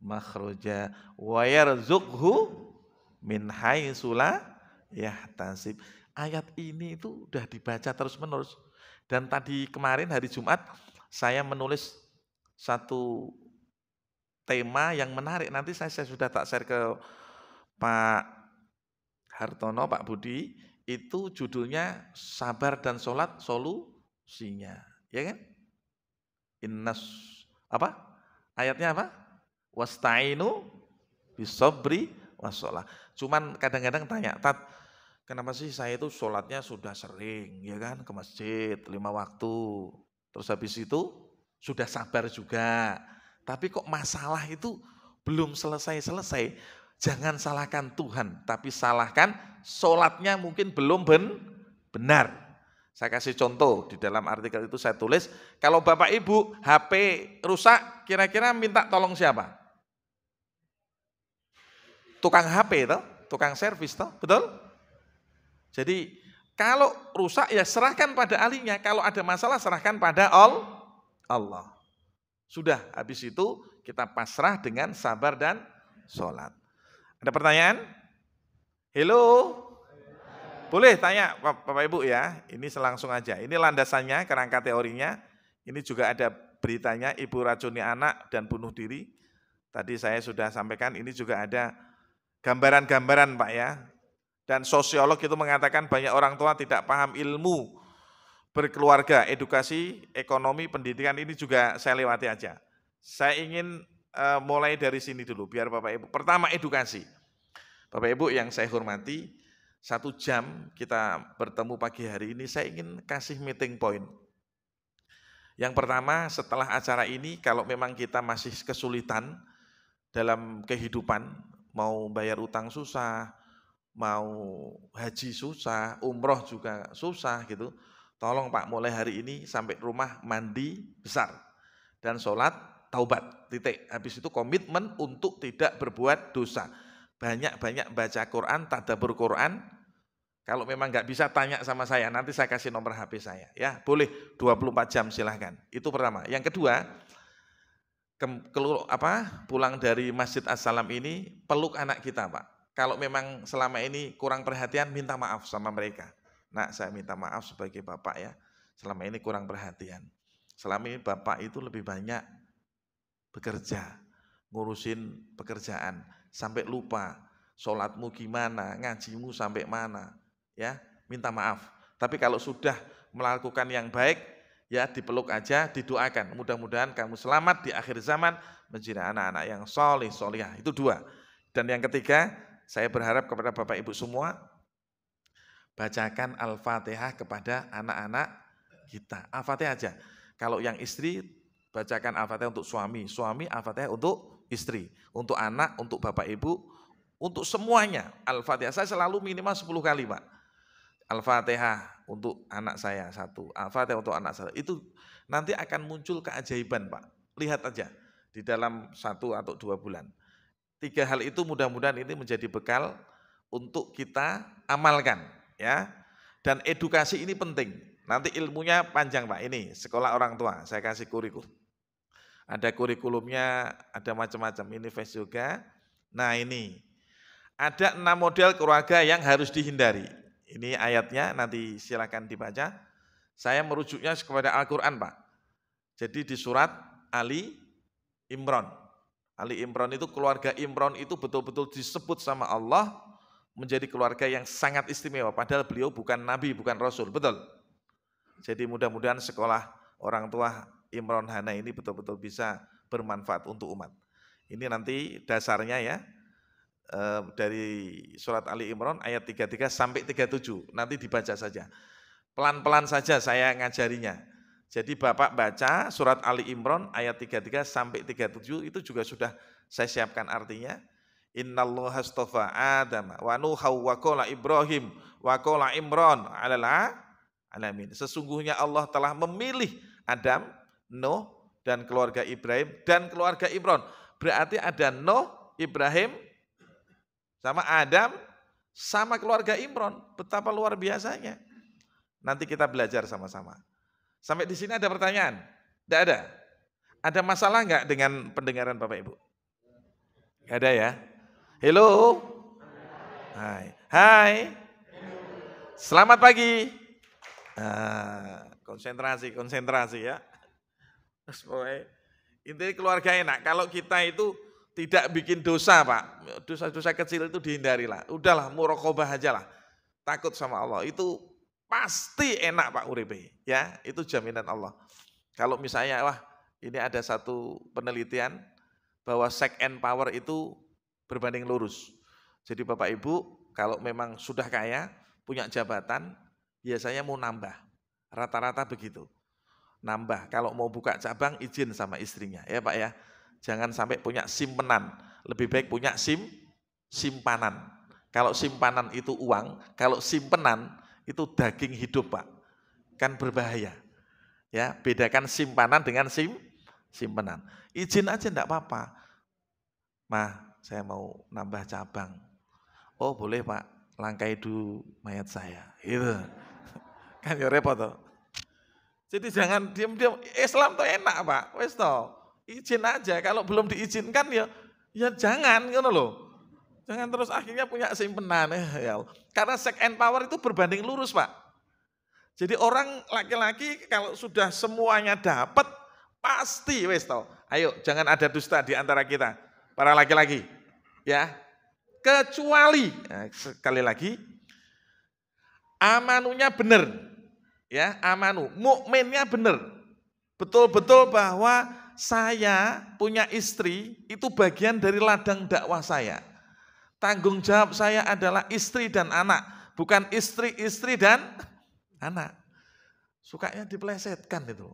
makhraja wa yarzuqhu min haitsu la yahtasib. Ayat ini itu udah dibaca terus-menerus. Dan tadi kemarin hari Jumat saya menulis satu tema yang menarik. Nanti saya sudah tak share ke Pak Hartono, Pak Budi. Itu judulnya sabar dan sholat solusinya, ya kan? Innas apa? Ayatnya apa? Wasta'inu bisobri washolah. Cuman kadang-kadang tanya, Tat, kenapa sih saya itu sholatnya sudah sering, ya kan, ke masjid 5 waktu, terus habis itu sudah sabar juga, tapi kok masalah itu belum selesai-selesai? Jangan salahkan Tuhan, tapi salahkan sholatnya mungkin belum benar. Saya kasih contoh, di dalam artikel itu saya tulis, kalau Bapak Ibu HP rusak, kira-kira minta tolong siapa? Tukang HP toh, tukang servis toh, betul? Jadi kalau rusak ya serahkan pada ahlinya, kalau ada masalah serahkan pada Allah. Sudah, habis itu kita pasrah dengan sabar dan sholat. Ada pertanyaan? Halo? Boleh tanya Bapak Ibu ya, ini selangsung aja. Ini landasannya, kerangka teorinya. Ini juga ada beritanya, ibu racuni anak dan bunuh diri. Tadi saya sudah sampaikan, ini juga ada gambaran-gambaran Pak ya. Dan sosiolog itu mengatakan banyak orang tua tidak paham ilmu berkeluarga, edukasi, ekonomi, pendidikan, ini juga saya lewati aja. Saya ingin mulai dari sini dulu, biar Bapak Ibu. Pertama, edukasi. Bapak Ibu yang saya hormati, 1 jam kita bertemu pagi hari ini, saya ingin kasih meeting point. Yang pertama, setelah acara ini, kalau memang kita masih kesulitan dalam kehidupan, mau bayar utang susah, mau haji susah, umroh juga susah gitu, tolong Pak mulai hari ini sampai rumah mandi besar dan sholat taubat, titik. Habis itu komitmen untuk tidak berbuat dosa. Banyak-banyak baca Quran, tadabbur Quran. Kalau memang nggak bisa tanya sama saya, nanti saya kasih nomor HP saya. Ya, boleh 24 jam silahkan. Itu pertama. Yang kedua, pulang dari Masjid As-Salam ini, peluk anak kita Pak. Kalau memang selama ini kurang perhatian, minta maaf sama mereka. Nah, saya minta maaf sebagai Bapak ya, selama ini kurang perhatian. Selama ini Bapak itu lebih banyak bekerja, ngurusin pekerjaan, sampai lupa sholatmu gimana, ngajimu sampai mana, ya minta maaf. Tapi kalau sudah melakukan yang baik, ya dipeluk aja, didoakan. Mudah-mudahan kamu selamat di akhir zaman, menjadi anak-anak yang soleh, solehah. Itu 2. Dan yang ketiga, saya berharap kepada Bapak Ibu semua, bacakan Al-Fatihah kepada anak-anak kita. Al-Fatihah aja. Kalau yang istri, bacakan Al-Fatihah untuk suami. Suami Al-Fatihah untuk istri. Untuk anak, untuk Bapak Ibu, untuk semuanya. Al-Fatihah, saya selalu minimal 10 kali Pak. Al-Fatihah untuk anak saya 1. Al-Fatihah untuk anak saya. Itu nanti akan muncul keajaiban Pak. Lihat aja di dalam 1 atau 2 bulan. 3 hal itu mudah-mudahan ini menjadi bekal untuk kita amalkan. Ya, dan edukasi ini penting. Nanti ilmunya panjang Pak. Ini sekolah orang tua. Saya kasih kurikulum. Ada kurikulumnya, ada macam-macam. Ini face yoga. Nah ini ada 6 model keluarga yang harus dihindari. Ini ayatnya. Nanti silakan dibaca. Saya merujuknya kepada Al-Quran Pak. Jadi di surat Ali Imran. Ali Imran itu keluarga Imran itu betul-betul disebut sama Allah menjadi keluarga yang sangat istimewa, padahal beliau bukan nabi, bukan rasul, betul. Jadi mudah-mudahan sekolah orang tua Imran Hana ini betul-betul bisa bermanfaat untuk umat. Ini nanti dasarnya ya, dari surat Ali Imran ayat 33 sampai 37, nanti dibaca saja. Pelan-pelan saja saya ngajarinya. Jadi Bapak baca surat Ali Imran ayat 33 sampai 37, itu juga sudah saya siapkan artinya. Innallaha astafa Adam wa Nuha wa qala Ibrahim wa qala Imran 'alal alamin. Sesungguhnya Allah telah memilih Adam, Nuh dan keluarga Ibrahim dan keluarga Imran. Berarti ada Nuh, Ibrahim sama Adam sama keluarga Imran. Betapa luar biasanya. Nanti kita belajar sama-sama. Sampai di sini ada pertanyaan? Tidak ada. Ada masalah enggak dengan pendengaran Bapak Ibu? Enggak ada ya? Halo. Hai. Hai. Selamat pagi. Konsentrasi ya. Intinya keluarga enak. Kalau kita itu tidak bikin dosa Pak. Dosa-dosa kecil itu dihindarilah. Udahlah muraqabah aja lah. Takut sama Allah. Itu pasti enak Pak uripe. Ya, itu jaminan Allah. Kalau misalnya wah ini ada satu penelitian bahwa sex and power itu berbanding lurus. Jadi Bapak Ibu kalau memang sudah kaya, punya jabatan, biasanya mau nambah. Rata-rata begitu. Nambah, kalau mau buka cabang izin sama istrinya ya Pak ya. Jangan sampai punya simpenan. Lebih baik punya simpanan. Kalau simpanan itu uang, kalau simpenan itu daging hidup Pak. Kan berbahaya. Ya, bedakan simpanan dengan simpenan. Izin aja enggak apa-apa. Mah, saya mau nambah cabang. Oh boleh Pak, langkai dulu mayat saya. Gitu. Kan ya repot toh. Jadi jangan diam-diam. Islam tuh enak Pak. Wes toh. Izin aja. Kalau belum diizinkan ya jangan gitu loh. Jangan terus akhirnya punya simpenan. Ya. Karena sex and power itu berbanding lurus Pak. Jadi orang laki-laki kalau sudah semuanya dapat pasti wes toh. Ayo jangan ada dusta di antara kita. Para laki-laki, ya, kecuali sekali lagi amanunya benar, ya, amanu, mukminnya benar, betul-betul bahwa saya punya istri itu bagian dari ladang dakwah saya. Tanggung jawab saya adalah istri dan anak, bukan istri dan anak. Sukanya dipelesetkan itu,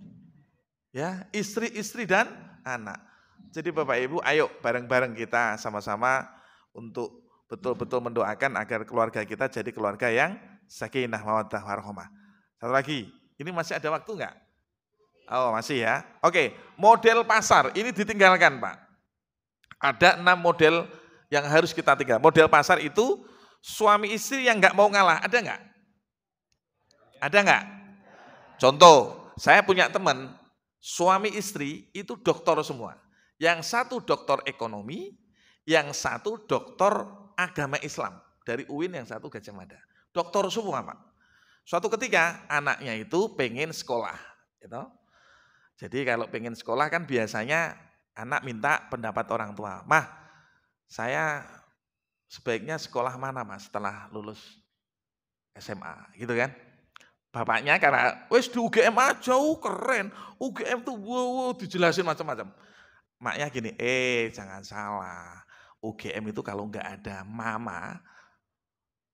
ya, istri dan anak. Jadi Bapak Ibu, ayo bareng-bareng kita sama-sama untuk betul-betul mendoakan agar keluarga kita jadi keluarga yang sakinah mawaddah warahmah. Satu lagi, ini masih ada waktu enggak? Oh masih ya. Oke, model pasar ini ditinggalkan Pak. Ada 6 model yang harus kita tinggal. Model pasar itu suami istri yang enggak mau ngalah, ada enggak? Ada enggak? Contoh, saya punya teman, suami istri itu dokter semua. Yang satu dokter ekonomi, yang satu dokter agama Islam. Dari UIN, yang satu Gajah Mada. Dokter semua Pak. Suatu ketika anaknya itu pengen sekolah. Gitu. Jadi kalau pengen sekolah kan biasanya anak minta pendapat orang tua. Mah, saya sebaiknya sekolah mana Mas setelah lulus SMA gitu kan. Bapaknya karena wes di UGM aja keren. UGM tuh wow, dijelasin macam-macam. Maknya gini, jangan salah. UGM itu kalau nggak ada mama,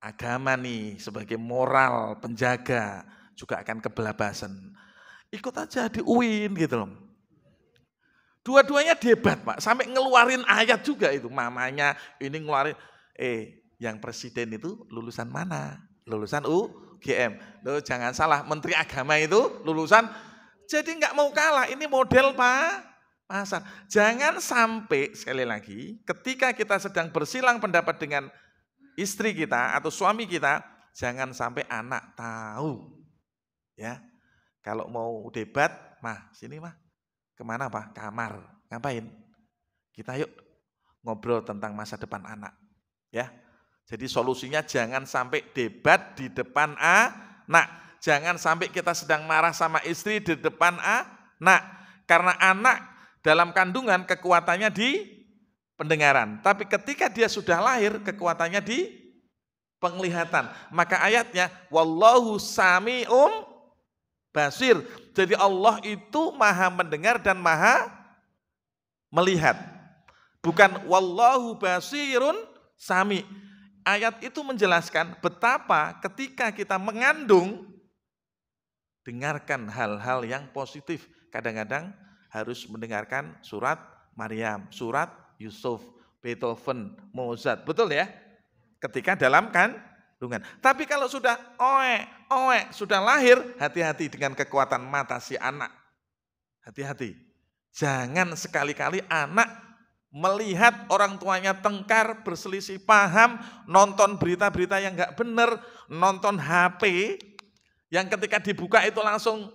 agama nih sebagai moral penjaga juga akan kebelabasan. Ikut aja di UIN gitu loh. Dua-duanya debat Pak, sampai ngeluarin ayat juga itu. Mamanya ini ngeluarin, yang presiden itu lulusan mana? Lulusan UGM. Loh, jangan salah, Menteri Agama itu lulusan, jadi nggak mau kalah, ini model pasar. Jangan sampai, sekali lagi, ketika kita sedang bersilang pendapat dengan istri kita atau suami kita, jangan sampai anak tahu. Ya, kalau mau debat, mah sini mah. Kemana Pak? Kamar. Ngapain? Kita yuk ngobrol tentang masa depan anak. Ya. Jadi solusinya jangan sampai debat di depan anak. Jangan sampai kita sedang marah sama istri di depan anak. Karena anak dalam kandungan kekuatannya di pendengaran. Tapi ketika dia sudah lahir kekuatannya di penglihatan. Maka ayatnya wallahu sami'um basir. Jadi Allah itu maha mendengar dan maha melihat. Bukan wallahu basirun sami. Ayat itu menjelaskan betapa ketika kita mengandung, dengarkan hal-hal yang positif. Kadang-kadang harus mendengarkan surat Maryam, surat Yusuf, Beethoven, Mozart. Betul ya? Ketika dalam kandungan. Tapi kalau sudah sudah lahir, hati-hati dengan kekuatan mata si anak. Hati-hati. Jangan sekali-kali anak melihat orang tuanya tengkar, berselisih paham, nonton berita-berita yang enggak benar, nonton HP, yang ketika dibuka itu langsung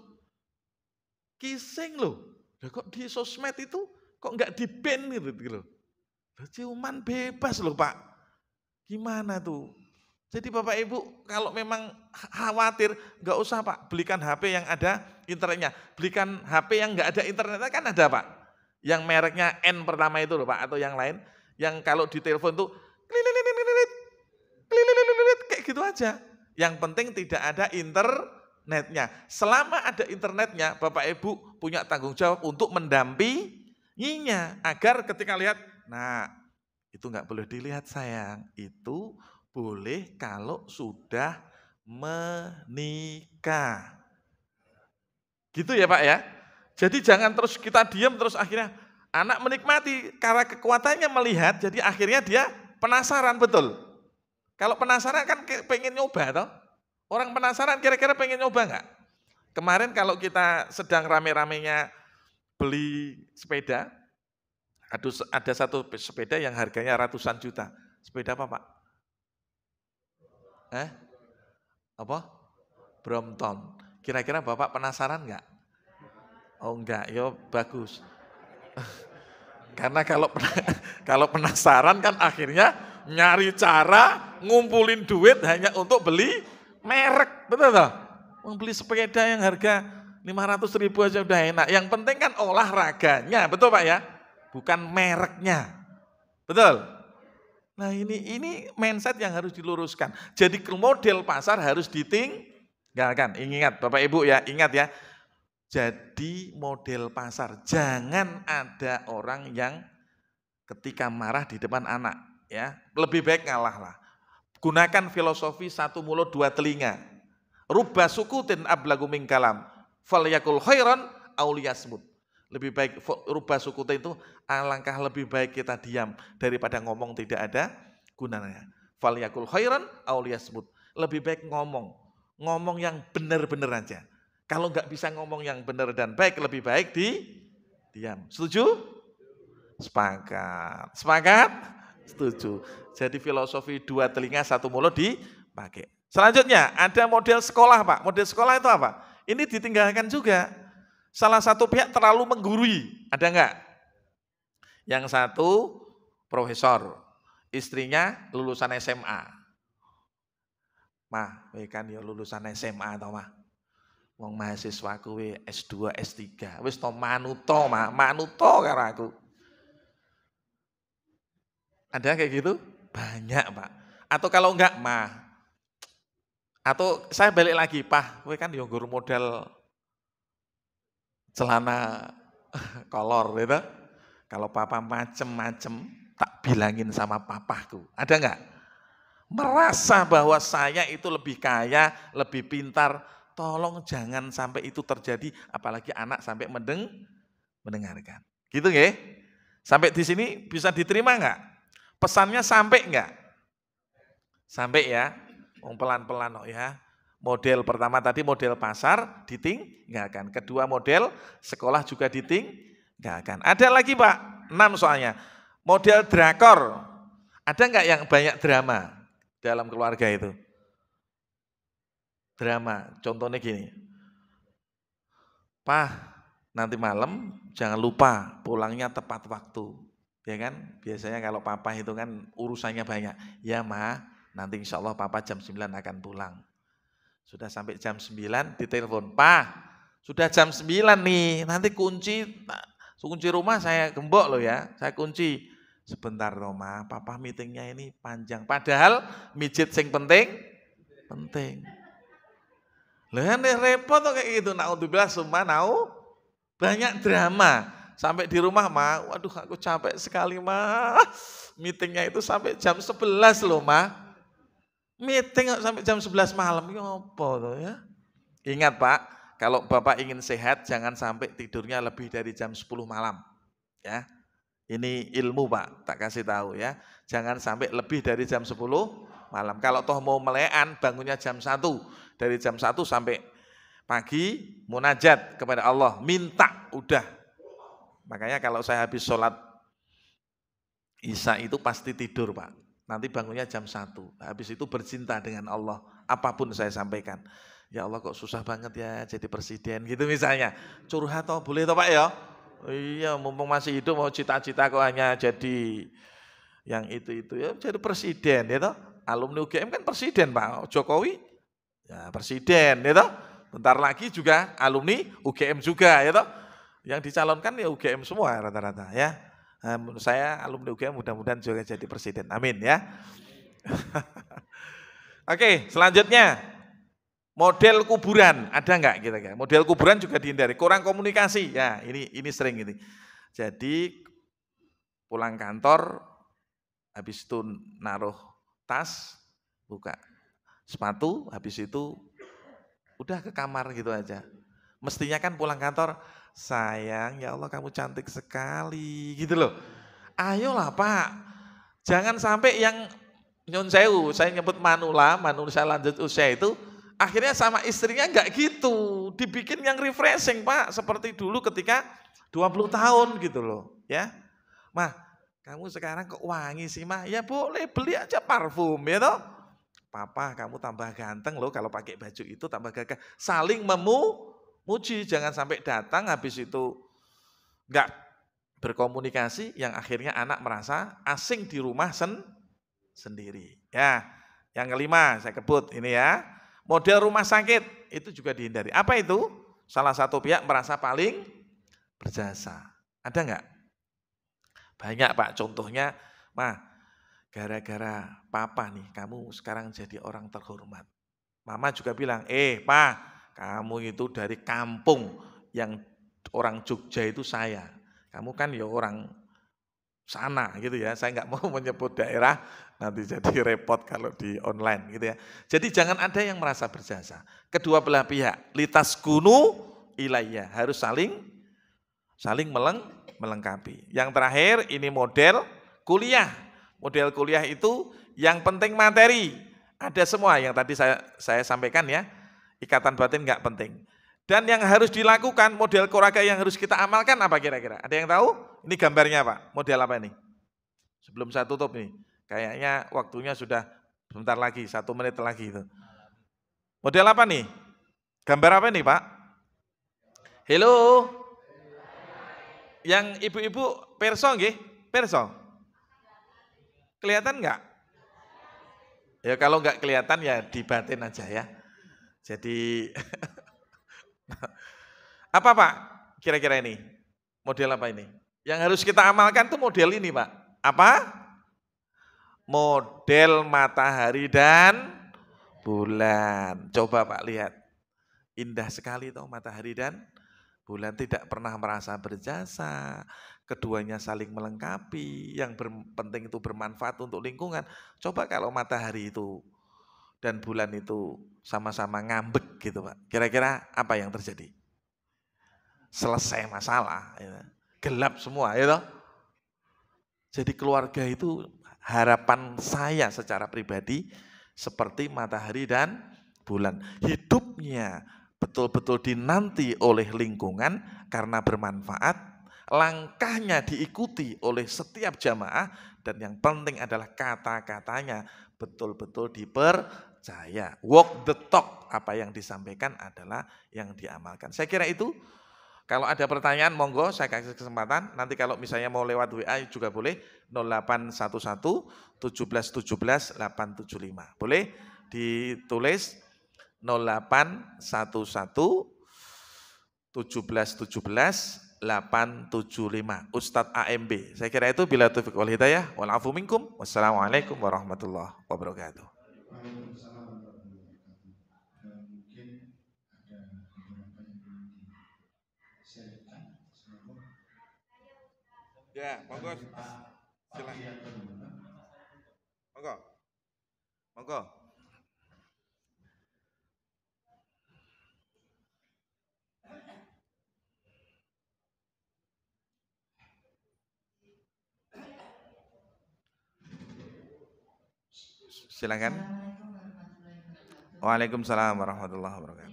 kissing loh. Kok di sosmed itu kok enggak di-ban gitu loh. Ciuman bebas loh Pak. Gimana tuh? Jadi Bapak Ibu kalau memang khawatir, nggak usah Pak, belikan HP yang ada internetnya. Belikan HP yang nggak ada internetnya kan ada Pak. Yang mereknya N pertama itu loh Pak, atau yang lain. Yang kalau di telepon tuh, kayak gitu aja. Yang penting tidak ada internetnya. Selama ada internetnya, Bapak Ibu punya tanggung jawab untuk mendampinginya. Agar ketika lihat, nah itu nggak boleh dilihat sayang, itu boleh kalau sudah menikah. Gitu ya Pak ya. Jadi jangan terus kita diam terus akhirnya anak menikmati karena kekuatannya melihat, jadi akhirnya dia penasaran, betul. Kalau penasaran kan pengen nyoba toh. Orang penasaran kira-kira pengen nyoba enggak? Kemarin kalau kita sedang rame-ramenya beli sepeda, ada satu sepeda yang harganya ratusan juta. Sepeda apa Pak? Apa? Brompton. Kira-kira Bapak penasaran enggak? Oh enggak, ya bagus. Karena kalau penasaran kan akhirnya nyari cara ngumpulin duit hanya untuk beli merek, betul toh? Membeli sepeda yang harga 500.000 aja udah enak. Yang penting kan olahraganya, betul Pak ya? Bukan mereknya. Betul? Nah ini mindset yang harus diluruskan. Jadi model pasar harus ditinggalkan. Ingat Bapak Ibu ya, ingat ya. Jadi model pasar, jangan ada orang yang ketika marah di depan anak. Ya, lebih baik ngalah lah. Gunakan filosofi satu mulut dua telinga. Rubba sukutin ablagu min kalam. Falyakul khairan aw liyasmut. Lebih baik rubah sukutin itu alangkah lebih baik kita diam daripada ngomong tidak ada gunanya. Falyakul khairan aw liyasmut. Lebih baik ngomong yang benar-benar aja. Kalau nggak bisa ngomong yang benar dan baik, lebih baik diam. Setuju? Sepakat. Sepakat? Setuju. Jadi filosofi dua telinga satu mulut dipakai. Selanjutnya ada model sekolah Pak. Model sekolah itu apa? Ini ditinggalkan juga. Salah satu pihak terlalu menggurui. Ada enggak? Yang satu profesor. Istrinya lulusan SMA. Mah, kan ya lulusan SMA atau mah. Wong mahasiswa kuwi S2, S3. Wis to manuto karo aku. Ada kayak gitu? Banyak, Pak. Atau kalau enggak, atau saya balik lagi, Pak, kowe kan yo nggur model celana kolor gitu. Kalau papa macem-macem, tak bilangin sama papaku. Ada enggak? Merasa bahwa saya itu lebih kaya, lebih pintar. Tolong jangan sampai itu terjadi, apalagi anak sampai mendengarkan. Gitu nggih? Sampai di sini bisa diterima enggak? Pesannya sampai enggak? Sampai ya. Pelan-pelan ya. Model pertama tadi model pasar ditinggalkan. Kedua model sekolah juga ditinggalkan. Ada lagi Pak, 6 soalnya. Model drakor. Ada enggak yang banyak drama dalam keluarga itu? Drama, contohnya gini. Pak, nanti malam jangan lupa pulangnya tepat waktu. Ya kan? Biasanya kalau papa itu kan urusannya banyak. Ya Ma, nanti insya Allah papa jam 9 akan pulang. Sudah sampai jam 9 ditelepon, Pak, sudah jam 9 nih, nanti kunci rumah saya gembok loh ya, saya kunci. Sebentar Roma, papa meetingnya ini panjang, padahal mijit sing penting. Lah repot tuh kayak gitu, naudzubillah summa banyak drama. Sampai di rumah Ma, waduh aku capek sekali Ma, meetingnya itu sampai jam 11 loh Ma. Meeting sampai jam 11 malam, ini apa tuh ya? Ingat Pak, kalau Bapak ingin sehat, jangan sampai tidurnya lebih dari jam 10 malam. Ya, ini ilmu Pak, tak kasih tahu ya. Jangan sampai lebih dari jam 10 malam. Kalau toh mau melean, bangunnya jam 1. Dari jam 1 sampai pagi, munajat kepada Allah, minta, udah. Makanya kalau saya habis sholat Isya itu pasti tidur Pak. Nanti bangunnya jam 1. Habis itu bercinta dengan Allah. Apapun saya sampaikan. Ya Allah kok susah banget ya jadi presiden gitu misalnya. Curhat toh boleh toh Pak ya? Iya mumpung masih hidup mau cita-cita kok hanya jadi yang itu ya jadi presiden ya toh. Alumni UGM kan presiden Pak Jokowi. Ya presiden ya toh. Bentar lagi juga alumni UGM juga ya toh. Yang dicalonkan ya UGM semua rata-rata ya. Menurut saya alumni UGM mudah-mudahan juga jadi presiden. Amin ya. Oke, selanjutnya model kuburan ada enggak kira-kira? Model kuburan juga dihindari. Kurang komunikasi. Ya, ini sering ini. Jadi pulang kantor habis itu naruh tas, buka sepatu, habis itu udah ke kamar gitu aja. Mestinya kan pulang kantor, sayang ya Allah kamu cantik sekali gitu loh. Ayolah Pak, jangan sampai yang nyun sewu, saya nyebut manula saya lanjut usia itu, akhirnya sama istrinya enggak gitu, dibikin yang refreshing Pak, seperti dulu ketika 20 tahun gitu loh ya. Mah, kamu sekarang kok wangi sih Mah? Ya boleh beli aja parfum ya toh. Papa kamu tambah ganteng loh kalau pakai baju itu tambah gagah. Saling memuji, jangan sampai datang habis itu enggak berkomunikasi yang akhirnya anak merasa asing di rumah sendiri. Ya, yang kelima saya kebut ini ya. Model rumah sakit itu juga dihindari. Apa itu? Salah satu pihak merasa paling berjasa. Ada enggak? Banyak Pak, contohnya, Mah, gara-gara papa nih, kamu sekarang jadi orang terhormat. Mama juga bilang, Pak, kamu itu dari kampung yang orang Jogja itu saya. Kamu kan ya orang sana gitu ya, saya nggak mau menyebut daerah, nanti jadi repot kalau di online gitu ya. Jadi jangan ada yang merasa berjasa. Kedua belah pihak, litas gunu ilayya, harus saling melengkapi. Yang terakhir ini model kuliah. Model kuliah itu yang penting materi. Ada semua yang tadi saya sampaikan ya. Ikatan batin enggak penting. Dan yang harus dilakukan, model keluarga yang harus kita amalkan apa kira-kira? Ada yang tahu? Ini gambarnya Pak. Model apa ini? Sebelum saya tutup nih. Kayaknya waktunya sudah sebentar lagi, 1 menit lagi itu. Model apa nih? Gambar apa nih Pak? Halo? Yang ibu-ibu perso nggih? Perso? Kelihatan enggak? Ya kalau enggak kelihatan ya dibatin aja ya. Jadi apa Pak kira-kira ini? Model apa ini? Yang harus kita amalkan tuh model ini Pak. Apa? Model matahari dan bulan. Coba Pak lihat. Indah sekali toh matahari dan Bulan tidak pernah merasa berjasa, keduanya saling melengkapi, yang penting itu bermanfaat untuk lingkungan. Coba kalau matahari itu dan bulan itu sama-sama ngambek gitu Pak, kira-kira apa yang terjadi? Selesai masalah, ya. Gelap semua, ya toh? Jadi keluarga itu harapan saya secara pribadi seperti matahari dan bulan. Hidupnya betul-betul dinanti oleh lingkungan karena bermanfaat, langkahnya diikuti oleh setiap jamaah, dan yang penting adalah kata-katanya betul-betul dipercaya. Walk the talk, apa yang disampaikan adalah yang diamalkan. Saya kira itu. Kalau ada pertanyaan monggo saya kasih kesempatan. Nanti kalau misalnya mau lewat WA juga boleh 0811 1717 875. Boleh ditulis 0811 1717 875. Ustadz AMB. Saya kira itu bila taufiq wal hidayah. Wal afu minkum. Wassalamualaikum warahmatullahi wabarakatuh. Ya, monggo. Silakan. Monggo. Monggo. Silakan. Waalaikumsalam warahmatullahi wabarakatuh.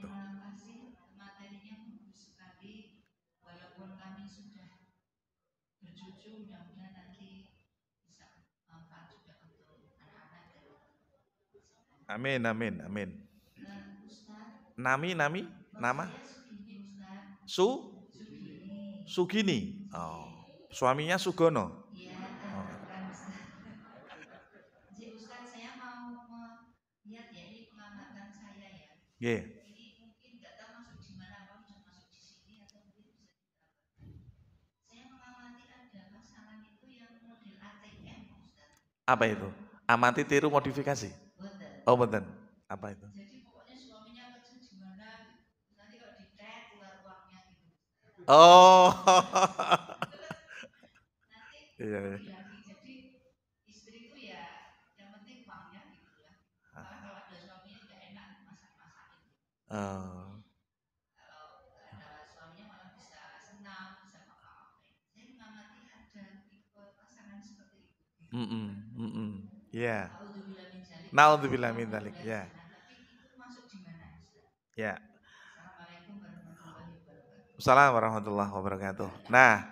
Amin, amin, amin. Nama? Sugini. Oh, suaminya Sugono. Oh. Ustaz, saya mau lihat ya, ini pengamatan saya ya. Yeah. Ini mungkin nggak tahu masuk di mana, apa sudah masuk di sini atau mungkin bisa ditahu. Saya mengamati ada pasangan itu yang model ATM, Ustaz. Apa itu? Amati tiru modifikasi. Betul. Oh betul. Apa itu? Jadi pokoknya suaminya kerja di mana, nanti kalau di tag keluar uangnya gitu. Oh. Nanti iya. Jadi istri itu ya yang penting uangnya gitu ya. Karena kalau ada suaminya nggak enak masak-masakin. Oh. Kalau ada suaminya malah bisa senang, bisa apa-apa. Saya mengamati ada tipe pasangan seperti itu. Ya. Naudzubillah min dzalik. Ya. Tapi itu masuk di mana, Ustaz? Ya. Assalamualaikum warahmatullahi wabarakatuh. Assalamualaikum warahmatullahi wabarakatuh. Nah,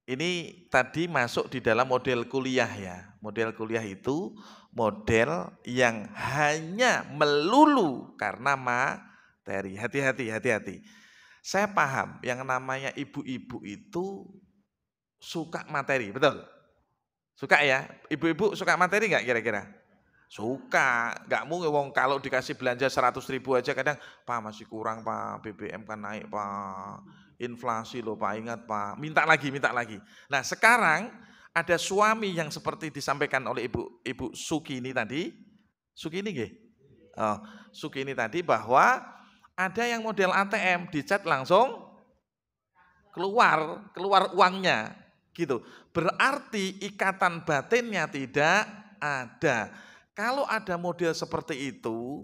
ini tadi masuk di dalam model kuliah ya. Model kuliah itu model yang hanya melulu karena materi. Hati-hati. Saya paham yang namanya ibu-ibu itu suka materi, betul? Suka ya? Ibu-ibu suka materi nggak kira-kira? Suka, nggak mungkin wong kalau dikasih belanja 100.000 aja kadang, Pak masih kurang Pak, BBM kan naik Pak, inflasi loh Pak, ingat Pak, minta lagi. Nah sekarang ada suami yang seperti disampaikan oleh Ibu Sukini tadi, Sukini nggih? Oh, Sukini tadi bahwa ada yang model ATM, dicat langsung keluar uangnya. Gitu. Berarti ikatan batinnya tidak ada. Kalau ada model seperti itu,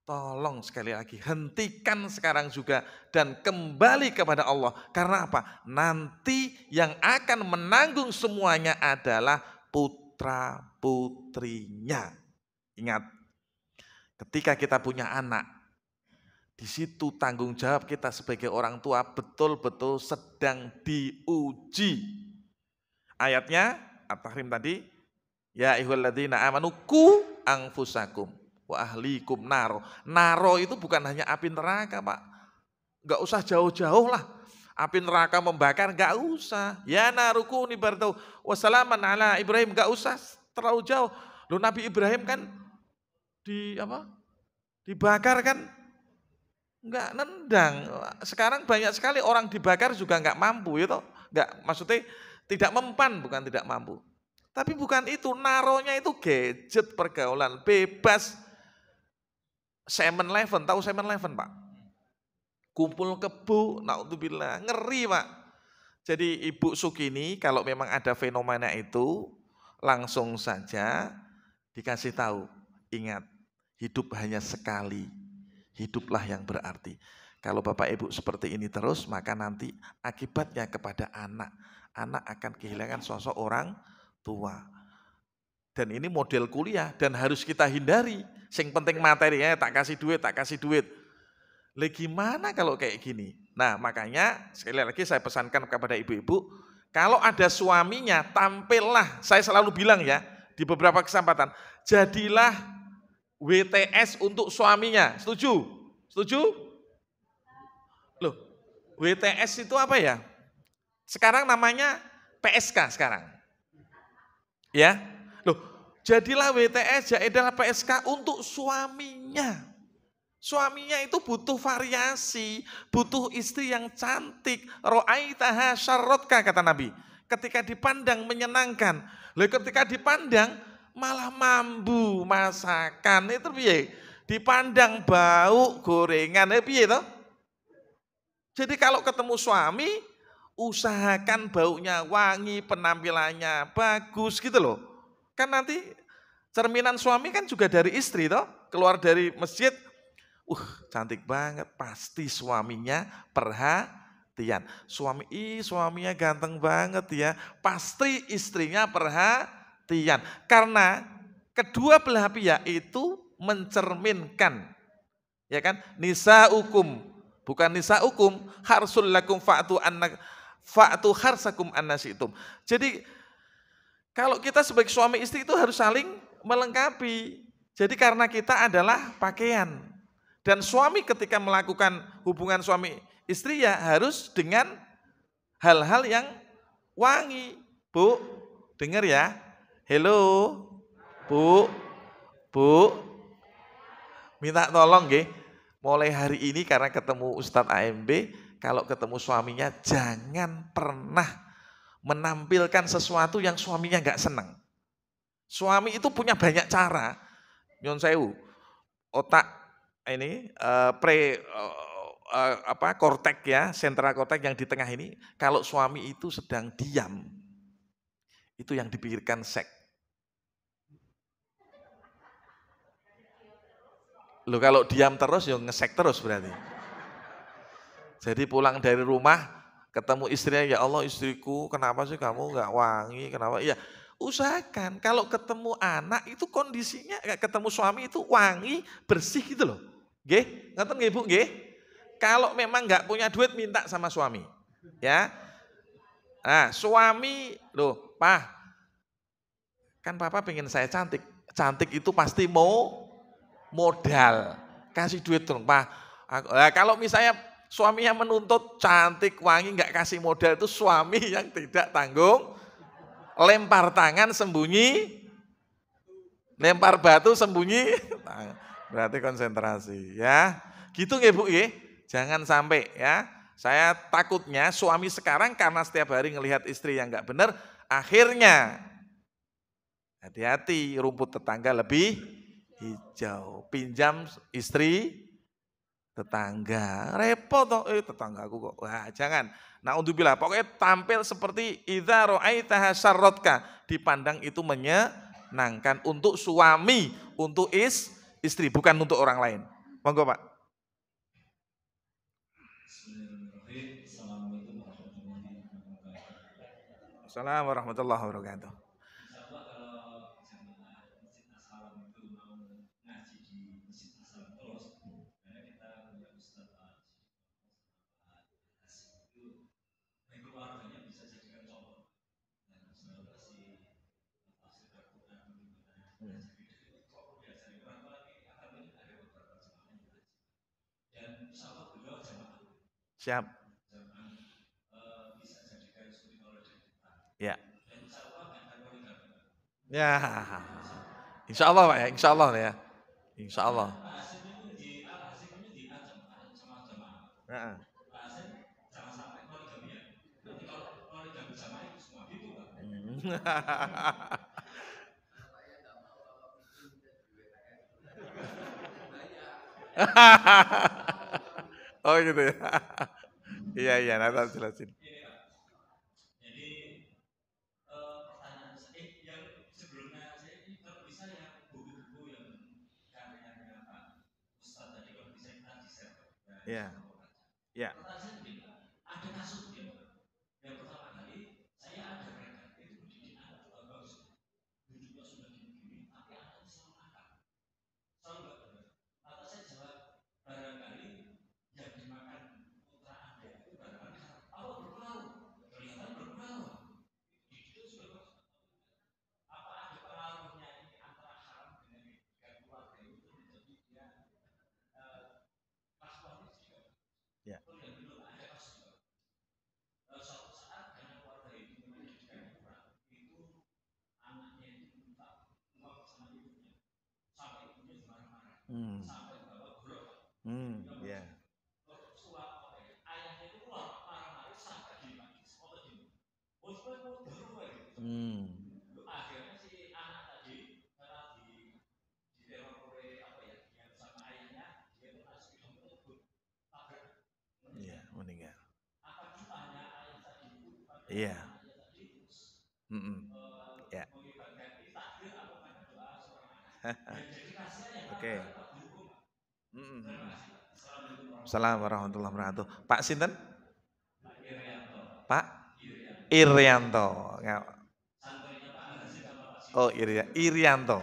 tolong sekali lagi hentikan sekarang juga dan kembali kepada Allah. Karena apa? Nanti yang akan menanggung semuanya adalah putra-putrinya. Ingat, ketika kita punya anak, di situ tanggung jawab kita sebagai orang tua betul-betul sedang diuji. Ayatnya At-Tahrim tadi, ya ayyuhalladzina amanu qu anfusakum wa ahlikum naro. Naro itu bukan hanya api neraka, Pak. Enggak usah jauh-jauh lah. Api neraka membakar enggak usah. Ya naruku ni bardau wassalaman ala Ibrahim, enggak usah terlalu jauh. Loh Nabi Ibrahim kan dibakar kan? Enggak nendang. Sekarang banyak sekali orang dibakar juga enggak mampu, ya toh? Enggak, maksudnya tidak mempan, bukan tidak mampu. Tapi bukan itu, naronya itu gadget pergaulan bebas. 7-Eleven, tahu 7-Eleven Pak? kumpul kebo, naudzubillah, ngeri Pak. Jadi Ibu Sukini kalau memang ada fenomena itu, langsung saja dikasih tahu, ingat, hidup hanya sekali, hiduplah yang berarti. Kalau Bapak Ibu seperti ini terus, maka nanti akibatnya kepada anak. Anak akan kehilangan sosok orang tua. Dan ini model kuliah dan harus kita hindari. Yang penting materinya, tak kasih duit, tak kasih duit. Lah gimana kalau kayak gini? Nah makanya sekali lagi saya pesankan kepada ibu-ibu, kalau ada suaminya tampillah, saya selalu bilang ya, di beberapa kesempatan, jadilah WTS untuk suaminya. Setuju? Setuju? Loh, WTS itu apa ya? Sekarang namanya PSK sekarang. Ya. Loh, jadilah WTS, jadilah PSK untuk suaminya. Suaminya itu butuh variasi, butuh istri yang cantik. Ro'aitaha syarrotka kata Nabi. Ketika dipandang menyenangkan. Lalu ketika dipandang malah mambu masakan. Itu piye? Dipandang bau gorengan. Itu piye toh? Jadi kalau ketemu suami, usahakan baunya wangi, penampilannya bagus gitu loh. Kan nanti cerminan suami kan juga dari istri toh. Keluar dari masjid, cantik banget, pasti suaminya perhatian. Suaminya ganteng banget ya, pasti istrinya perhatian. Karena kedua belah pihak itu mencerminkan, ya kan? Nisaukum, bukan nisaukum, harsul lakum fa'tu harsakum annasitum. Jadi kalau kita sebagai suami istri itu harus saling melengkapi. Jadi karena kita adalah pakaian. Dan suami ketika melakukan hubungan suami istri ya harus dengan hal-hal yang wangi. Bu, dengar ya. Hello, Bu, minta tolong nggih. Mulai hari ini karena ketemu Ustadz AMB, kalau ketemu suaminya jangan pernah menampilkan sesuatu yang suaminya nggak senang. Suami itu punya banyak cara. Nyon sewu, otak ini kortek ya, sentra kortek yang di tengah ini, kalau suami itu sedang diam, itu yang dipikirkan seks. Loh kalau diam terus ya ngesek terus berarti. Jadi pulang dari rumah ketemu istrinya, ya Allah istriku kenapa sih kamu nggak wangi, kenapa? Ya usahakan kalau ketemu anak itu kondisinya, ketemu suami itu wangi, bersih gitu loh. Nggih, ngoten nggih Bu, nggih. Kalau memang enggak punya duit minta sama suami. Ya. Nah, suami, loh, Pak. Kan Papa pengen saya cantik. Cantik itu pasti mau modal. Kasih duit dong, Pak. Kalau misalnya suaminya menuntut cantik, wangi, enggak kasih modal itu suami yang tidak tanggung. Lempar tangan sembunyi, lempar batu sembunyi. Berarti konsentrasi ya. Gitu nggih Bu nggih. Jangan sampai ya. Saya takutnya suami sekarang karena setiap hari ngelihat istri yang enggak benar, akhirnya hati-hati rumput tetangga lebih hijau. Pinjam istri tetangga. Repot toh, tetanggaku kok. Wah, jangan. Naudzubillah, pokoknya tampil seperti idza ra'aitaha syarrotka, dipandang itu menyenangkan untuk suami, untuk istri, bukan untuk orang lain. Monggo Pak. Assalamualaikum warahmatullahi wabarakatuh. Siap. Ya. Ya. Insya Allah Pak ya, insya Allah ya. Insya Allah. Oh gitu ya. Iya, iya, nanti tak jelasin. Jadi pertanyaan saya yang sebelumnya saya ini kalau bisa yang buku-buku yang karyanya Pak Ustadz tadi kalau bisa kita di-share. Iya. Iya. Pertanyaan saya begini, ada kasus yang pertama kali saya ada rekan itu mendidik anak juga bagus, hidupnya sudah gini-gini, tapi anaknya selalu nakal, selalu nggak benar. Maka saya jawab, barangkali yang dimakan putra anda itu barangkali apa berpengaruh, kelihatan berpengaruh. Itu sudah bagus. Apa ada pengaruhnya ini antara haram dengan pendidikan keluarga itu menjadi dia kasualnya juga. Ya. Yang belum ada kasus juga. Suatu saat karena keluarga itu pendidikan kurang, itu anaknya itu minta uang sama ibunya, sampai ibunya marah-marah, sampai bawa golok. Ya. Suap ayahnya itu keluar marah-marah sampai di sekolah ini. Akhirnya si anak tadi karena diteror oleh apa ya, dia sama ayahnya, dia itu masih bisa merebut tabrak. Iya, meninggal. Apa gunanya ayah tadi itu? Iya. Ya. Mengibarkan takdir atau karena doa seorang anak. Jadi kasihan yang Oke. berhukum. Assalamualaikum warahmatullahi wabarakatuh. Pak Sinten? Pak Irianto. Pak Irianto. Oh, Irianto.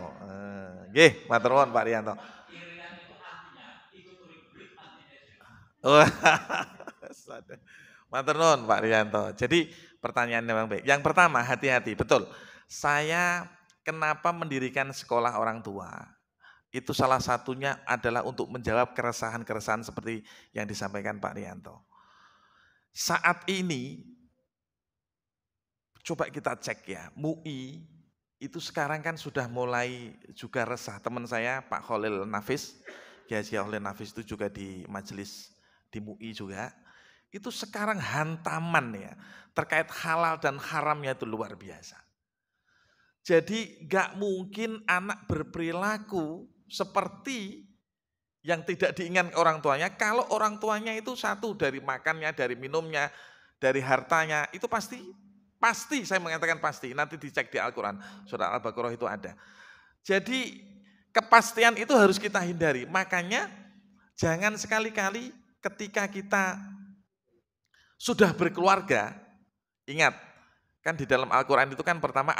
Nggih, matur nuwun Pak Irianto. Irian itu artinya ikut ribut antinya. Oh. Matur nuwun Pak Irianto. Jadi pertanyaan memang baik. Yang pertama, hati-hati, betul. Saya kenapa mendirikan sekolah orang tua? Itu salah satunya adalah untuk menjawab keresahan-keresahan seperti yang disampaikan Pak Rianto. Saat ini, coba kita cek ya, MUI itu sekarang kan sudah mulai juga resah. Teman saya Pak Khalil Nafis, Kiai Khalil Nafis itu juga di majelis di MUI juga. Itu sekarang hantaman ya, terkait halal dan haramnya itu luar biasa. Jadi gak mungkin anak berperilaku seperti yang tidak diinginkan orang tuanya, kalau orang tuanya itu satu dari makannya, dari minumnya, dari hartanya, itu pasti saya mengatakan pasti, nanti dicek di Al-Quran, surah Al-Baqarah itu ada. Jadi kepastian itu harus kita hindari, makanya jangan sekali-kali ketika kita sudah berkeluarga, ingat, kan di dalam Al-Quran itu kan pertama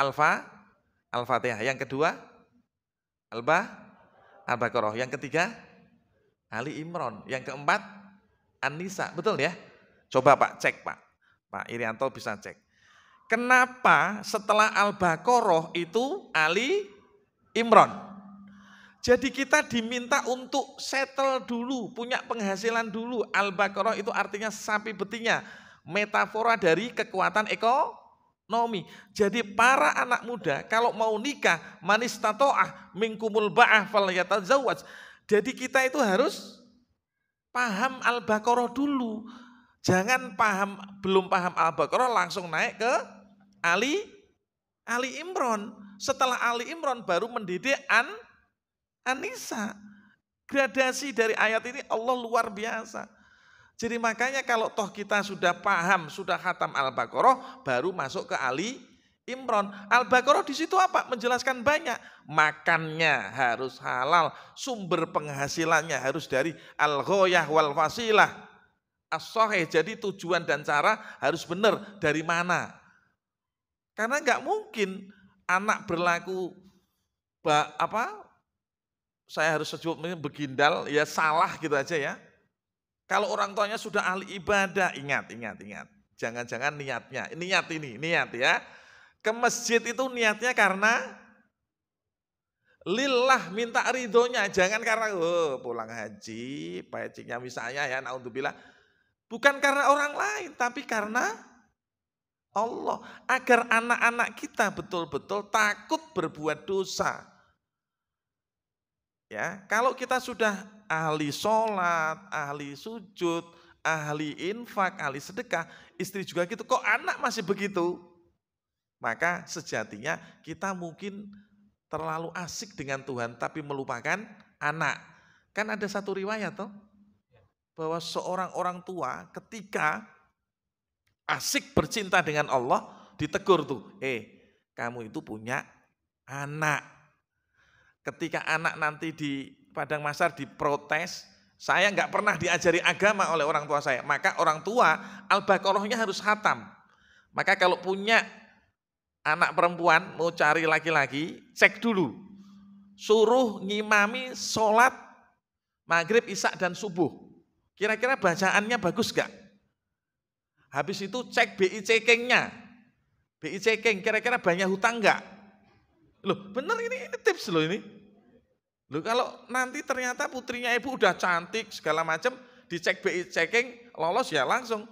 Al-Fatihah, yang kedua Al-Baqarah, yang ketiga Ali Imran, yang keempat An-Nisa, betul ya? Coba Pak cek Pak Irianto bisa cek. Kenapa setelah Al-Baqarah itu Ali Imran? Jadi kita diminta untuk settle dulu, punya penghasilan dulu. Al-Baqarah itu artinya sapi betina, metafora dari kekuatan ekonomi. Jadi para anak muda kalau mau nikah, manistato'ah minkumul ba'ah falyatazawwaj. Jadi kita itu harus paham Al-Baqarah dulu. Jangan belum paham Al-Baqarah langsung naik ke Ali Imran. Setelah Ali Imran baru mendidik An-Nisa. Gradasi dari ayat ini Allah luar biasa. Jadi makanya kalau toh kita sudah paham, sudah khatam Al-Baqarah, baru masuk ke Ali Imran. Al-Baqarah di situ apa? Menjelaskan banyak. Makannya harus halal, sumber penghasilannya harus dari al-ghoyah wal wasilah. As-sahih, jadi tujuan dan cara harus benar dari mana. Karena enggak mungkin anak berlaku saya harus sebut begindal, ya salah gitu aja ya. Kalau orang tuanya sudah ahli ibadah, ingat. Jangan-jangan niat ya. Ke masjid itu niatnya karena lillah, minta ridhonya, jangan karena pulang haji, pajiknya misalnya ya, naudzubillah. Bukan karena orang lain, tapi karena Allah. Agar anak-anak kita betul-betul takut berbuat dosa. Ya, kalau kita sudah ahli sholat, ahli sujud, ahli infak, ahli sedekah, istri juga gitu, kok anak masih begitu? Maka sejatinya kita mungkin terlalu asik dengan Tuhan tapi melupakan anak. Kan ada satu riwayat toh? bahwa seorang orang tua ketika asik bercinta dengan Allah, ditegur tuh, kamu itu punya anak. Ketika anak nanti di padang mahsyar diprotes, saya nggak pernah diajari agama oleh orang tua saya, maka orang tua Al-Baqarahnya harus khatam. Maka kalau punya anak perempuan mau cari laki-laki, cek dulu, suruh ngimami sholat maghrib, isya dan subuh. Kira-kira bacaannya bagus gak? Habis itu cek BI checking-nya. BI checking kira-kira banyak hutang gak? Loh bener ini tips loh ini. Loh kalau nanti ternyata putrinya ibu udah cantik segala macam, dicek BI checking lolos ya langsung.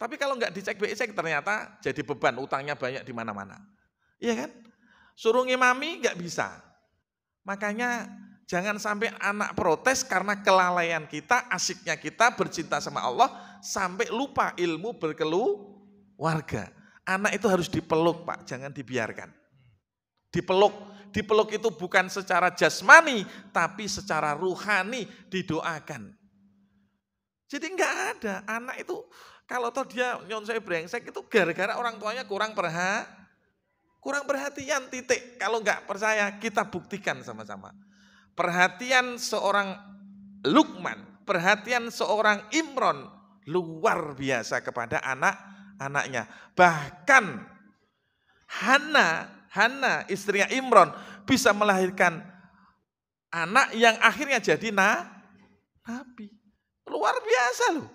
Tapi kalau nggak dicek BI checking ternyata jadi beban, utangnya banyak di mana-mana. Iya kan? Suruh ngimami nggak bisa. Makanya jangan sampai anak protes karena kelalaian kita, asiknya kita bercinta sama Allah, sampai lupa ilmu berkeluarga. Anak itu harus dipeluk Pak, jangan dibiarkan. Dipeluk. Dipeluk itu bukan secara jasmani, tapi secara ruhani didoakan. Jadi enggak ada, anak itu kalau toh dia nyonsoi brengsek itu gara-gara orang tuanya kurang perhatian, titik. Kalau enggak percaya, kita buktikan sama-sama. Perhatian seorang Luqman, perhatian seorang Imron luar biasa kepada anak-anaknya. Bahkan Hana istrinya Imron bisa melahirkan anak yang akhirnya jadi nabi. Luar biasa loh.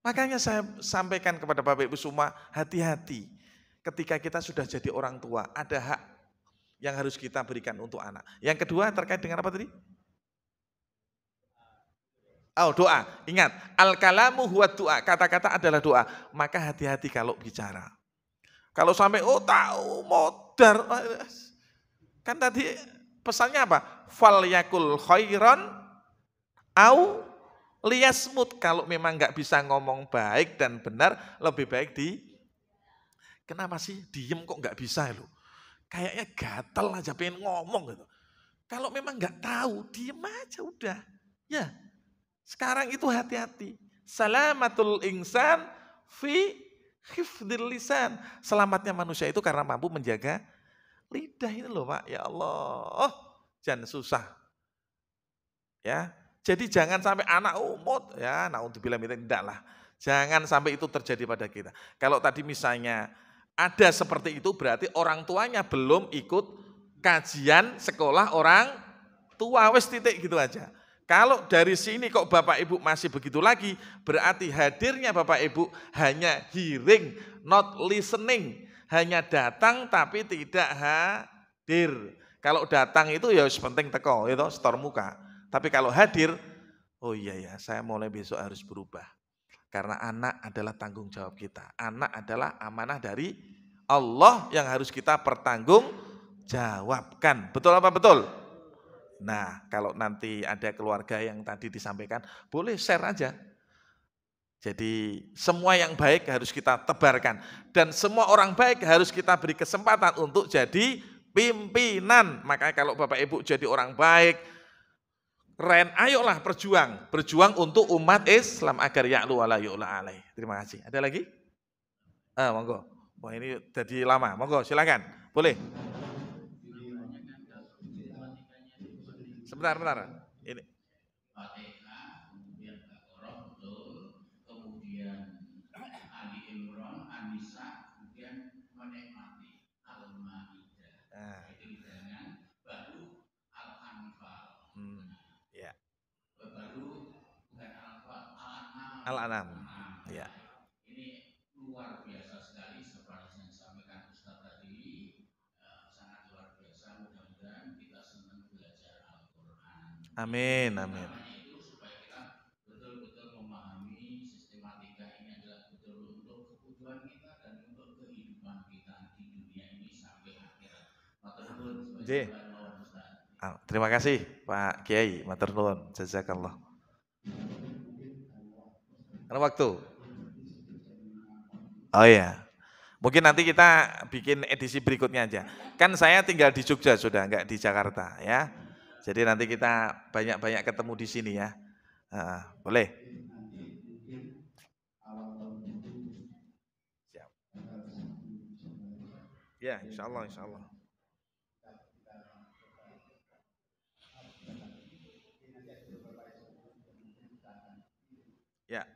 Makanya saya sampaikan kepada Bapak Ibu semua, hati-hati ketika kita sudah jadi orang tua, ada hak yang harus kita berikan untuk anak. Yang kedua terkait dengan apa tadi? Oh, doa. Ingat, al-kalamu huwa doa. Kata-kata adalah doa. Maka hati-hati kalau bicara. Kalau sampai tahu modar. Kan tadi pesannya apa? Fal yakul khairan au liyasmut. Kalau memang nggak bisa ngomong baik dan benar, lebih baik kenapa sih diem kok nggak bisa loh? Kayaknya gatel aja pengen ngomong gitu. Kalau memang nggak tahu, diem aja udah. Ya, sekarang itu hati-hati. Salamatul insan fi hifdzil lisan. Selamatnya manusia itu karena mampu menjaga lidah ini loh Pak. Ya Allah, jangan susah. Ya, jadi jangan sampai anak umut, ya, untuk bilang itu tidak lah. Jangan sampai itu terjadi pada kita. Kalau tadi misalnya ada seperti itu berarti orang tuanya belum ikut kajian sekolah orang tua, wes titik gitu aja. Kalau dari sini kok Bapak Ibu masih begitu lagi, berarti hadirnya Bapak Ibu hanya hearing, not listening. Hanya datang tapi tidak hadir. Kalau datang itu ya penting teko, itu setor muka. Tapi kalau hadir, oh iya ya, saya mulai besok harus berubah. Karena anak adalah tanggung jawab kita. Anak adalah amanah dari Allah yang harus kita pertanggungjawabkan. Betul apa betul? Nah, kalau nanti ada keluarga yang tadi disampaikan, boleh share aja. Jadi semua yang baik harus kita tebarkan. Dan semua orang baik harus kita beri kesempatan untuk jadi pimpinan. Makanya kalau Bapak Ibu jadi orang baik, ayolah berjuang untuk umat Islam agar ya'lu wa la yu'la alaih. Terima kasih. Ada lagi? Monggo. Wah ini jadi lama. Monggo silakan. Boleh. Sebentar. Ini. Fatihah, kemudian Baqarah betul, kemudian Ali Imran, An-Nisa, kemudian menikmati Al-Maidah. Itu dengan baru Al-Anfal. Ya. Baru bukan Al-Anfal, Al-An'am. Al-An'am. Ya. Ini luar biasa sekali seperti yang disampaikan Ustaz tadi, sangat luar biasa. Mudah-mudahan kita senang belajar Al-Quran. Amin. Itu supaya kita betul-betul memahami sistematika ini adalah betul untuk kebutuhan kita dan untuk kehidupan kita di dunia ini sampai akhirat. Matur nuwun. Terima kasih Pak Kiai, matur nuwun, jazakallah. Ada waktu? Oh iya. Mungkin nanti kita bikin edisi berikutnya aja. Kan saya tinggal di Jogja sudah, enggak di Jakarta ya. Jadi nanti kita banyak-banyak ketemu di sini ya. Boleh. Siap. Ya, insya Allah, insya Allah. Ya.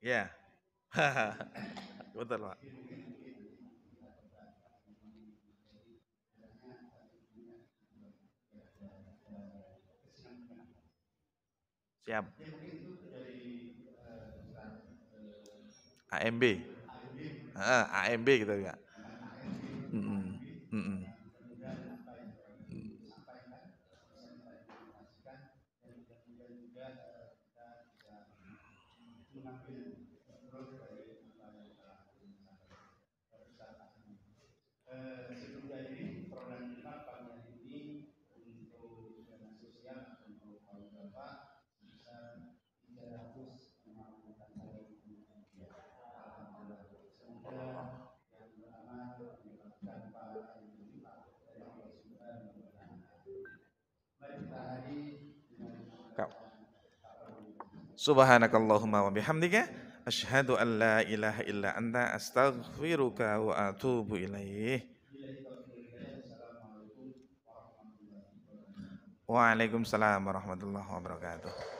Ya. Betul, Pak. Siap. AMB. AMB gitu ya. Subhanakallahumma wa bihamdika asyhadu an la ilaha illa anta astaghfiruka wa atubu ilaih. Waalaikumsalam warahmatullahi wabarakatuh.